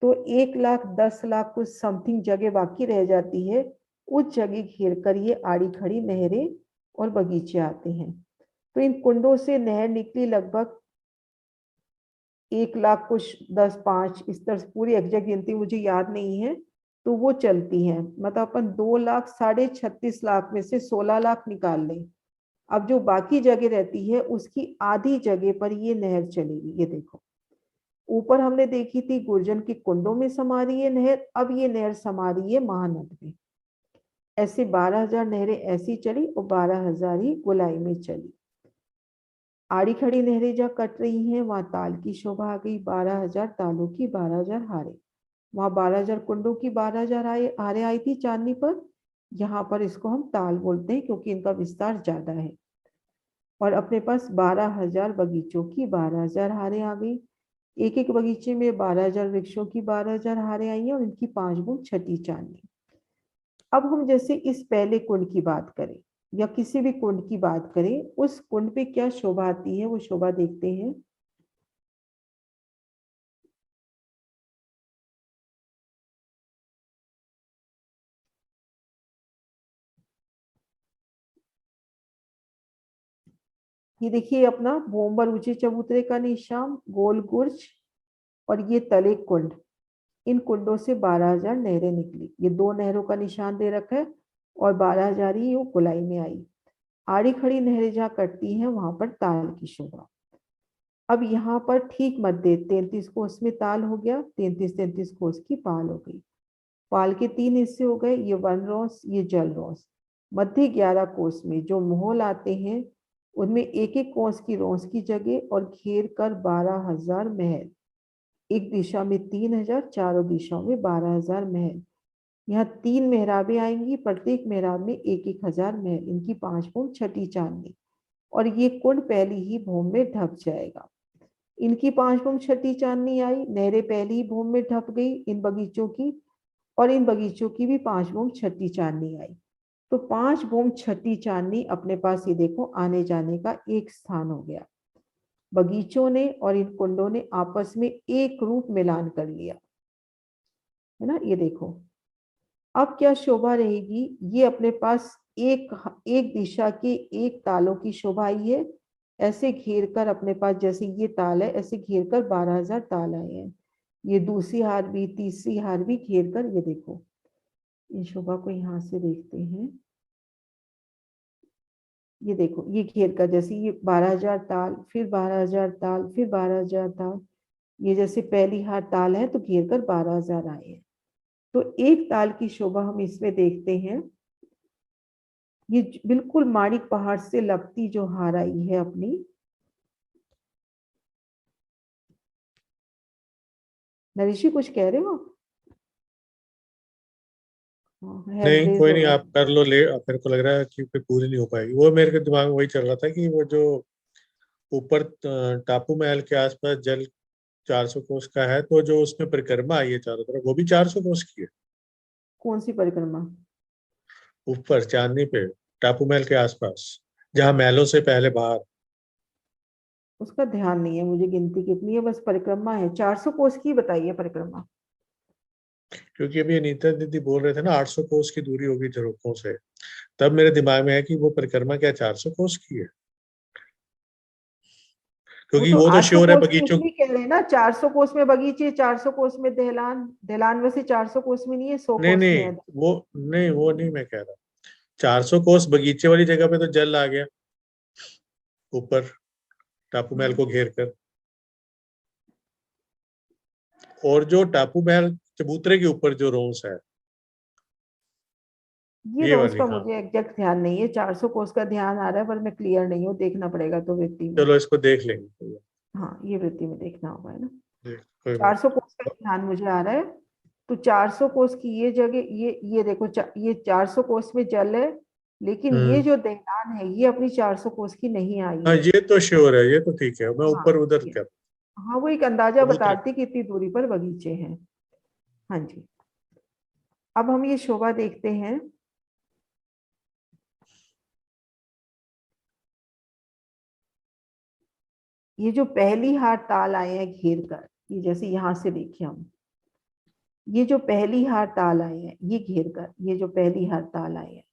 तो 1,10,00,000 कुछ समथिंग जगह बाकी रह जाती है। उस जगह घेर कर ये आड़ी खड़ी नहरें और बगीचे आते हैं। तो इन कुंडों से नहर निकली लगभग 1,00,000 कुछ 10, 5 इस तरह से, पूरी एग्जैक्ट गिनती मुझे याद नहीं है, तो वो चलती है, मतलब अपन 2,36,500,000 में से 16 लाख निकाल लें। अब जो बाकी जगह रहती है उसकी आधी जगह पर ये नहर चलेगी। ये देखो, ऊपर हमने देखी थी गुर्जन के कुंडों में समा रही है नहर, अब ये नहर समा रही है महानद में। ऐसे 12,000 नहरें ऐसी चली और 12,000 ही गोलाई में चली। आड़ी खड़ी नहरें जहाँ कट रही हैं वहां ताल की शोभा आ गई। 12,000 तालों की 12,000 हारे, वहां 12,000 कुंडों की 12,000 हारे आई थी चांदनी पर। यहाँ पर इसको हम ताल बोलते हैं क्योंकि इनका विस्तार ज्यादा है। और अपने पास 12,000 बगीचों की 12,000 हारे आ गई। एक एक बगीचे में 12,000 वृक्षों की 12,000 हारे आई हैं और इनकी 5 गुण छठी चांदनी। अब हम जैसे इस पहले कुंड की बात करें या किसी भी कुंड की बात करें, उस कुंड पे क्या शोभा आती है वो शोभा देखते हैं। ये देखिए अपना भोंबर ऊंचे चबूतरे का निशान, गोल गुर्ज और ये तले कुंड। इन कुंडों से 12,000 नहरें निकली। ये 2 नहरों का निशान दे रखा है और 12,000 ही वो गोलाई में आई। आड़ी खड़ी नहरें जहाँ कटती हैं वहां पर ताल की शोभा। अब यहाँ पर ठीक मध्य 33 कोस में ताल हो गया, 33 कोस की पाल हो गई। पाल के 3 हिस्से हो गए, ये वन रोस, ये जल रोस। मध्य 11 कोस में जो मोहल आते हैं उनमें एक एक कोस की रोस की जगह और घेर कर 12,000 महल। एक दिशा में 3,000, चारों दिशाओं में 12,000 महल। यहाँ 3 मेहराबें आएंगी, प्रत्येक मेहराब में 1,000 महल। इनकी 5 भूम छठी चांदनी और ये कुंड पहली ही भूम में ढक जाएगा। इनकी 5 भूम छठी चांदनी आई, नहरें पहली ही भूम में ढक गई इन बगीचों की, और इन बगीचों की भी 5 भूम छठी चांदनी आई। तो 5 भूम छठी चांदनी अपने पास ये देखो आने जाने का एक स्थान हो गया। बगीचों ने और इन कुंडों ने आपस में एक रूप मिलान कर लिया, है ना। ये देखो अब क्या शोभा रहेगी, ये अपने पास एक दिशा के एक तालों की शोभा आई है। ऐसे घेर कर अपने पास, जैसे ये ताल है ऐसे घेर कर 12,000 ताल आए हैं। ये दूसरी हार भी तीसरी हार भी घेर कर, ये देखो इन शोभा को यहाँ से देखते हैं। ये देखो ये घेर कर, जैसे ये 12,000 ताल, फिर 12,000 ताल, फिर 12,000 ताल। ये जैसे पहली हार ताल है तो घेर कर 12,000 आए हैं। तो एक ताल की शोभा हम इसमें देखते हैं। ये बिल्कुल माणिक पहाड़ से लगती जो हार आई है अपनी। नरेश जी कुछ कह रहे हो? नहीं कोई नहीं, आप कर लो। ले मेरे को लग रहा है कि फिर पूरी नहीं हो पाएगी। वो मेरे के दिमाग में वही चल रहा था कि वो जो ऊपर टापू महल के आसपास जल 400 कोस का है, तो जो उसमें परिक्रमा आई है चारों तरफ वो भी 400 कोस की है। कौन सी परिक्रमा? ऊपर चांदनी पे टापू महल के आसपास, जहाँ महलों से पहले बाहर। उसका ध्यान नहीं है मुझे गिनती कितनी है, बस परिक्रमा है 400 कोस की बताइए परिक्रमा। क्योंकि अभी अनीता दीदी बोल रहे थे ना 800 कोस की दूरी होगी झरोखों से, तब मेरे दिमाग में है कि वो परिक्रमा क्या 400 कोस की है, क्योंकि वो तो 800 श्योर है कोस की बगीचों। इसलिए कह रहे हैं ना, 400 कोस में बगीचे, 400 कोस में दहलान। दहलान वैसे 400 कोस में नहीं है, 100 नहीं कोस में नहीं है। वो नहीं मैं कह रहा। 400 कोस बगीचे वाली जगह पे तो जल आ गया ऊपर टापू महल को घेर कर, और जो टापू महल चबूतरे के ऊपर जो रोंस है ये ये रोज वाली। का हाँ मुझे एग्जैक्ट ध्यान नहीं है, 400 कोस का ध्यान आ रहा है पर मैं क्लियर नहीं हूँ, देखना पड़ेगा तो वृत्ति में। चलो इसको देख लेंगे। हाँ ये वृत्ति में देखना होगा, है ना। कोई बात 400 कोस का ध्यान मुझे आ रहा है। तो 400 कोस की ये जगह, ये देखो ये 400 कोस में जल है, लेकिन ये जो दहलान है ये अपनी 400 कोस की नहीं आई हाँ है। ये तो श्योर है, ये तो ठीक है। मैं हाँ ऊपर उधर कर हाँ वो एक अंदाजा चबूतरे। बताती कितनी दूरी पर बगीचे हैं। हाँ जी, अब हम ये शोभा देखते हैं। ये जो पहली हार ताल आए हैं घेर कर, ये जैसे यहां से देखिए हम, ये जो पहली हार ताल आए हैं ये घेर कर, ये जो पहली हार ताल आए हैं,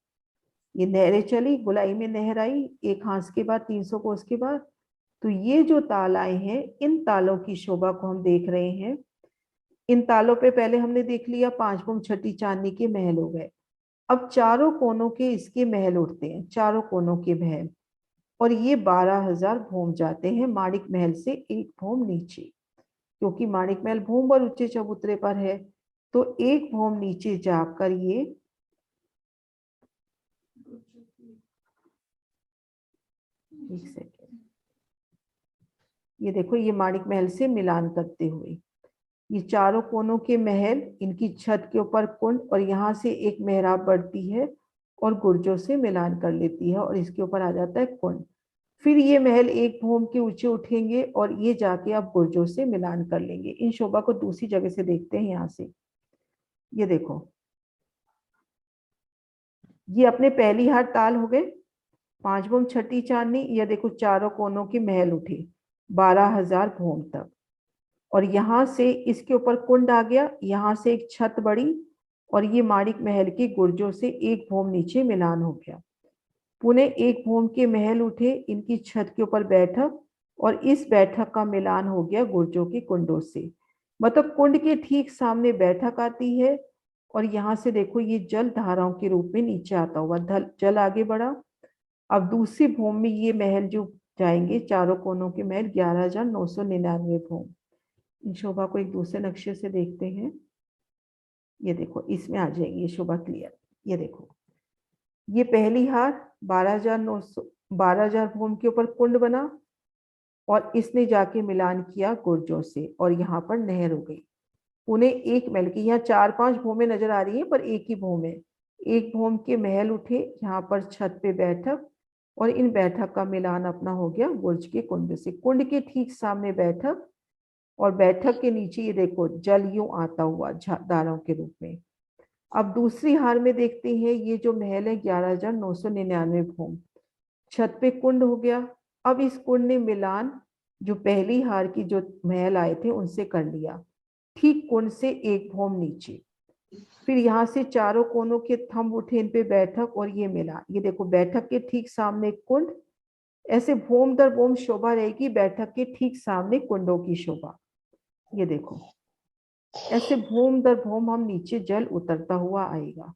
ये नहरें चली, गोलाई में नहर आई एक हांस के बाद 300 कोस के बाद। तो ये जो ताल आए हैं इन तालों की शोभा को हम देख रहे हैं। इन तालों पे पहले हमने देख लिया 5 भूम छठी चांदनी के महल हो गए। अब चारों कोनों के इसके महल उठते हैं, चारों कोनों के महल, और ये 12,000 भूम जाते हैं माणिक महल से 1 भूम नीचे, क्योंकि माणिक महल भूम पर ऊंचे चबूतरे पर है। तो 1 भूम नीचे जाकर ये एक सेकेंड, ये देखो ये माणिक महल से मिलान करते हुए ये चारों कोनों के महल, इनकी छत के ऊपर कुंड, और यहाँ से एक मेहराब बढ़ती है और गुर्जों से मिलान कर लेती है और इसके ऊपर आ जाता है कुंड। फिर ये महल 1 भूम के ऊंचे उठेंगे और ये जाके आप गुर्जों से मिलान कर लेंगे। इन शोभा को दूसरी जगह से देखते हैं। यहाँ से ये देखो, ये अपने पहली हार ताल हो गए 5 भूम छठी चांदनी। ये देखो चारों कोनों के महल उठे 12,000 भूम तक, और यहाँ से इसके ऊपर कुंड आ गया, यहाँ से एक छत बढ़ी और ये माणिक महल के गुर्जों से 1 भूम नीचे मिलान हो गया। पुनः 1 भूम के महल उठे, इनकी छत के ऊपर बैठक, और इस बैठक का मिलान हो गया गुर्जों के कुंडों से। मतलब कुंड के ठीक सामने बैठक आती है और यहाँ से देखो ये जल धाराओं के रूप में नीचे आता हुआ जल आगे बढ़ा। अब दूसरी भूम में ये महल जो जाएंगे, चारों कोनों के महल 11,999 भूम। इन शोभा को एक दूसरे नक्शे से देखते हैं। ये देखो इसमें आ जाएगी ये शोभा क्लियर। ये देखो ये पहली हार 12,000 भूम के ऊपर कुंड बना और इसने जाके मिलान किया गुर्जों से और यहाँ पर नहर हो गई। उन्हें 1 महल की, यहाँ 4-5 भूमें नजर आ रही है पर एक ही भूम है। 1 भूम के महल उठे, यहाँ पर छत पे बैठक, और इन बैठक का मिलान अपना हो गया गुर्ज के कुंड से। कुंड के ठीक सामने बैठक और बैठक के नीचे ये देखो जल यूं आता हुआ धाराओं के रूप में। अब दूसरी हार में देखते हैं, ये जो महल है 11,999 भूम, छत पे कुंड हो गया। अब इस कुंड ने मिलान जो पहली हार की जो महल आए थे उनसे कर लिया, ठीक कुंड से 1 भूम नीचे। फिर यहाँ से चारों कोनों के थंब उठे, इन पे बैठक और ये मिला। ये देखो बैठक के ठीक सामने कुंड, ऐसे भूम दर भूम शोभा रहेगी बैठक के ठीक सामने कुंडों की शोभा। ये देखो ऐसे भूम दर भूम हम नीचे जल उतरता हुआ आएगा।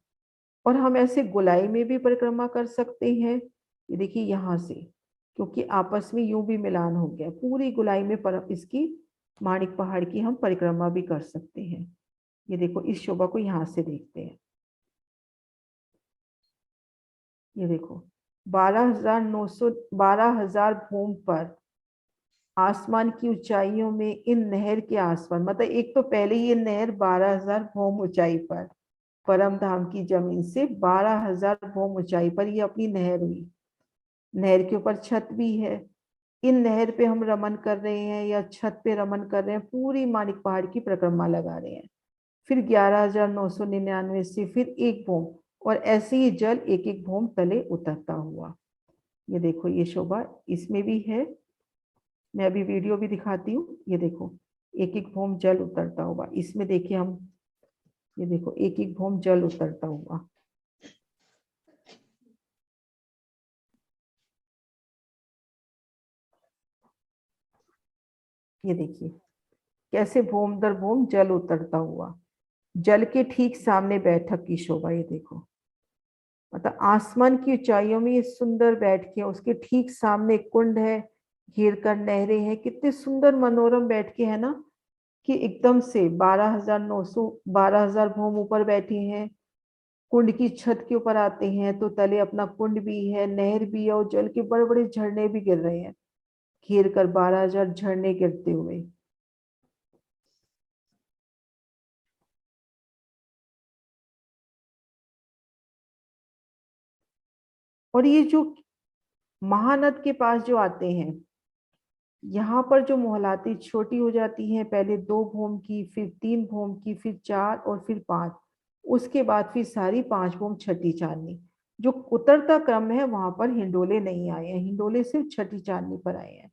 और हम ऐसे गोलाई में भी परिक्रमा कर सकते हैं। ये देखिए यहाँ से, क्योंकि आपस में यूं भी मिलान हो गया, पूरी गोलाई में इसकी माणिक पहाड़ की हम परिक्रमा भी कर सकते हैं। ये देखो इस शोभा को यहाँ से देखते हैं। ये देखो 12,000 भूम पर आसमान की ऊंचाइयों में इन नहर के आसपास, मतलब एक तो पहले ये नहर 12,000 भूम ऊंचाई पर, परम धाम की जमीन से 12,000 भूम ऊंचाई पर ये अपनी नहर हुई। नहर के ऊपर छत भी है। इन नहर पे हम रमन कर रहे हैं या छत पे रमन कर रहे हैं, पूरी माणिक पहाड़ की परिक्रमा लगा रहे हैं। फिर 11,999 से फिर 1 भूम, और ऐसे ही जल 1-1 भूम तले उतरता हुआ। ये देखो ये शोभा इसमें भी है, मैं अभी वीडियो भी दिखाती हूँ। ये देखो 1-1 भूम जल उतरता हुआ, इसमें देखिए हम, ये देखो 1-1 भूम जल उतरता हुआ। ये देखिए कैसे भूम दर भूम जल उतरता हुआ, जल के ठीक सामने बैठक की शोभा। ये देखो मतलब आसमान की ऊंचाइयों में ये सुंदर बैठ के, उसके ठीक सामने कुंड है, घेर कर नहरें हैं, कितने सुंदर मनोरम बैठ के है ना, कि एकदम से 12,000 भूम ऊपर बैठे हैं, कुंड की छत के ऊपर आते हैं तो तले अपना कुंड भी है, नहर भी है, और जल के बड़े बड़े झरने भी गिर रहे हैं, घेर कर 12,000 झरने गिरते हुए। और ये जो महानद के पास जो आते हैं, यहाँ पर जो मोहलाती छोटी हो जाती हैं, पहले 2 भूम की, फिर 3 भूम की, फिर 4 और फिर 5, उसके बाद फिर सारी 5 भूम छठी चांदनी। जो उतरता क्रम है वहां पर हिंडोले नहीं आए हैं, हिंडोले सिर्फ छठी चांदनी पर आए हैं।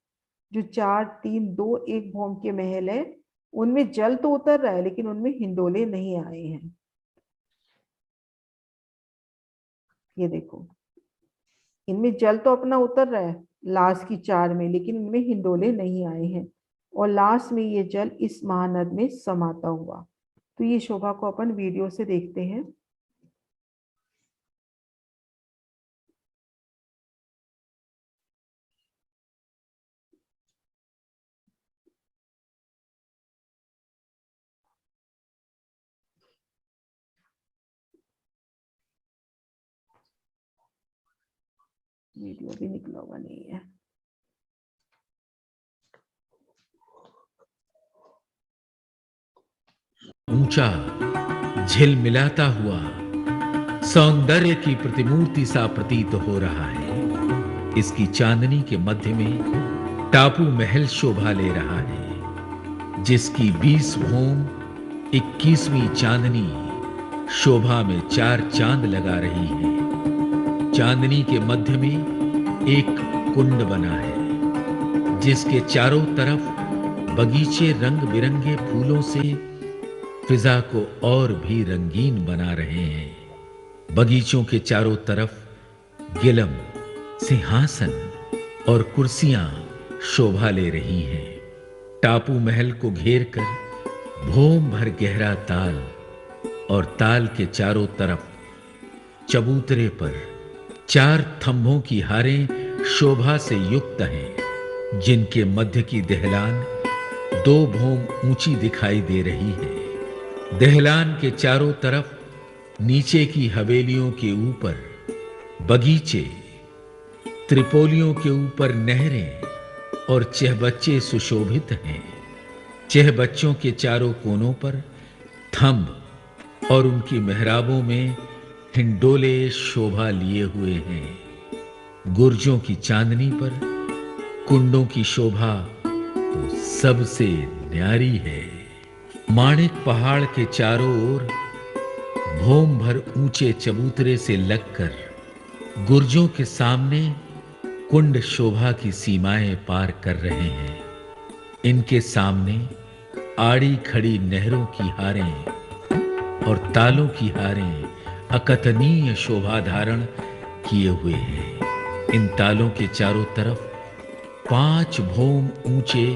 जो 4, 3, 2, 1 भूम के महल है उनमें जल तो उतर रहा है लेकिन उनमें हिंडोले नहीं आए हैं। ये देखो इनमें जल तो अपना उतर रहा है लास्ट की 4 में, लेकिन इनमें हिंडोले नहीं आए हैं, और लास्ट में ये जल इस महानद में समाता हुआ। तो ये शोभा को अपन वीडियो से देखते हैं। वीडियो भी निकला हुआ नहीं है। ऊंचा झिलमिलाता हुआ सौंदर्य की प्रतिमूर्ति सा प्रतीत हो रहा है। इसकी चांदनी के मध्य में टापू महल शोभा ले रहा है, जिसकी 20 भौम 21वीं चांदनी शोभा में 4 चांद लगा रही है। चांदनी के मध्य में एक कुंड बना है, जिसके चारों तरफ बगीचे रंग बिरंगे फूलों से फिजा को और भी रंगीन बना रहे हैं। बगीचों के चारों तरफ गिलम, सिंहासन और कुर्सियां शोभा ले रही हैं। टापू महल को घेर कर भौम भर गहरा ताल और ताल के चारों तरफ चबूतरे पर 4 थंभों की हारें शोभा से युक्त हैं, जिनके मध्य की दहलान 2 भौम ऊंची दिखाई दे रही है। दहलान के चारों तरफ नीचे की हवेलियों के ऊपर बगीचे, त्रिपोलियों के ऊपर नहरें और चहबच्चे सुशोभित हैं। चहबच्चों के चारों कोनों पर थंभ और उनकी मेहराबों में हिंडोले शोभा लिए हुए हैं। गुर्जों की चांदनी पर कुंडों की शोभा तो सबसे न्यारी है। माणिक पहाड़ के चारों ओर भौम भर ऊंचे चबूतरे से लगकर गुर्जों के सामने कुंड शोभा की सीमाएं पार कर रहे हैं। इनके सामने आड़ी खड़ी नहरों की हारें और तालों की हारें अकथनीय शोभा धारण किए हुए हैं। इन तालों के चारों तरफ 5 भौम ऊंचे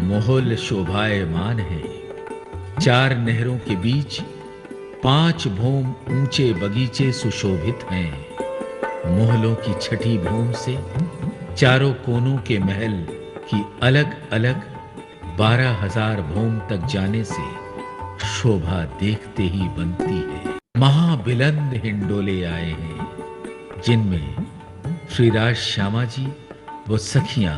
मोहल शोभायमान हैं। 4 नहरों के बीच 5 भौम ऊंचे बगीचे सुशोभित हैं। मोहलों की छठी भौम से चारों कोनों के महल की अलग अलग 12,000 भौम तक जाने से शोभा देखते ही बनती है। महाबिलंद हिंडोले आए हैं, जिनमें श्री राज श्यामा जी व सखियां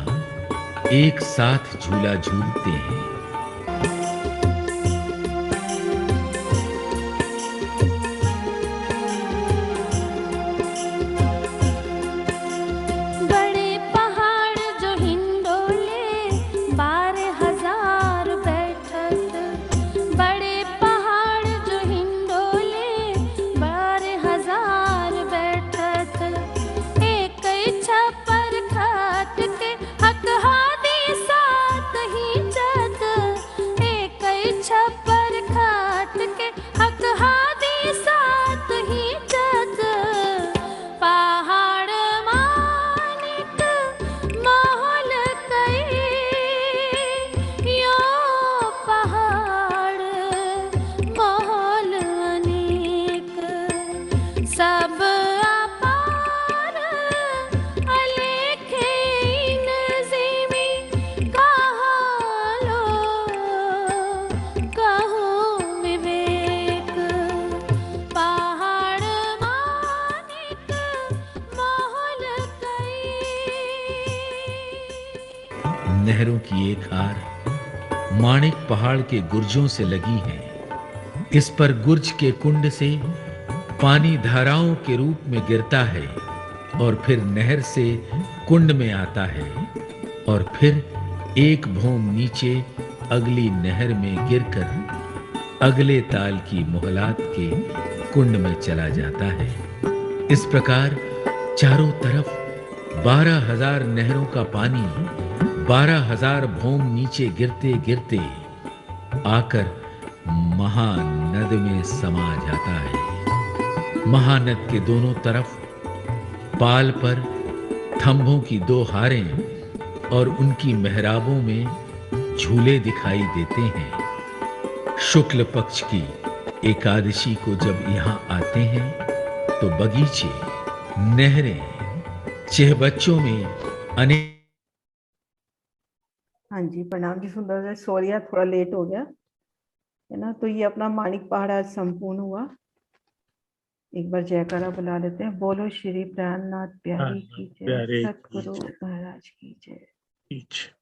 एक साथ झूला झूलते हैं। नहरों की एक हार माणिक पहाड़ के गुर्जों से लगी है। इस पर गुर्ज के कुंड से पानी धाराओं के रूप में गिरता है और फिर नहर से कुंड में आता है और फिर एक भौम नीचे अगली नहर में गिरकर अगले ताल की मोहलात के कुंड में चला जाता है। इस प्रकार चारों तरफ 12,000 नहरों का पानी 12,000 भौम नीचे गिरते गिरते आकर महानद में समा जाता है। महानद के दोनों तरफ पाल पर थंभों की 2 हारें और उनकी मेहराबों में झूले दिखाई देते हैं। शुक्ल पक्ष की एकादशी को जब यहाँ आते हैं तो बगीचे, नहरें, चहबच्चों में अनेक। हाँ जी, प्रणाम जी सुंदर जी, सॉरी यार थोड़ा लेट हो गया है ना। तो ये अपना माणिक पहाड़ आज संपूर्ण हुआ। एक बार जयकारा बुला लेते हैं। बोलो श्री प्राणनाथ प्यारी की जय, प्यारे की सतगुरु जय। महाराज की जय। पीछे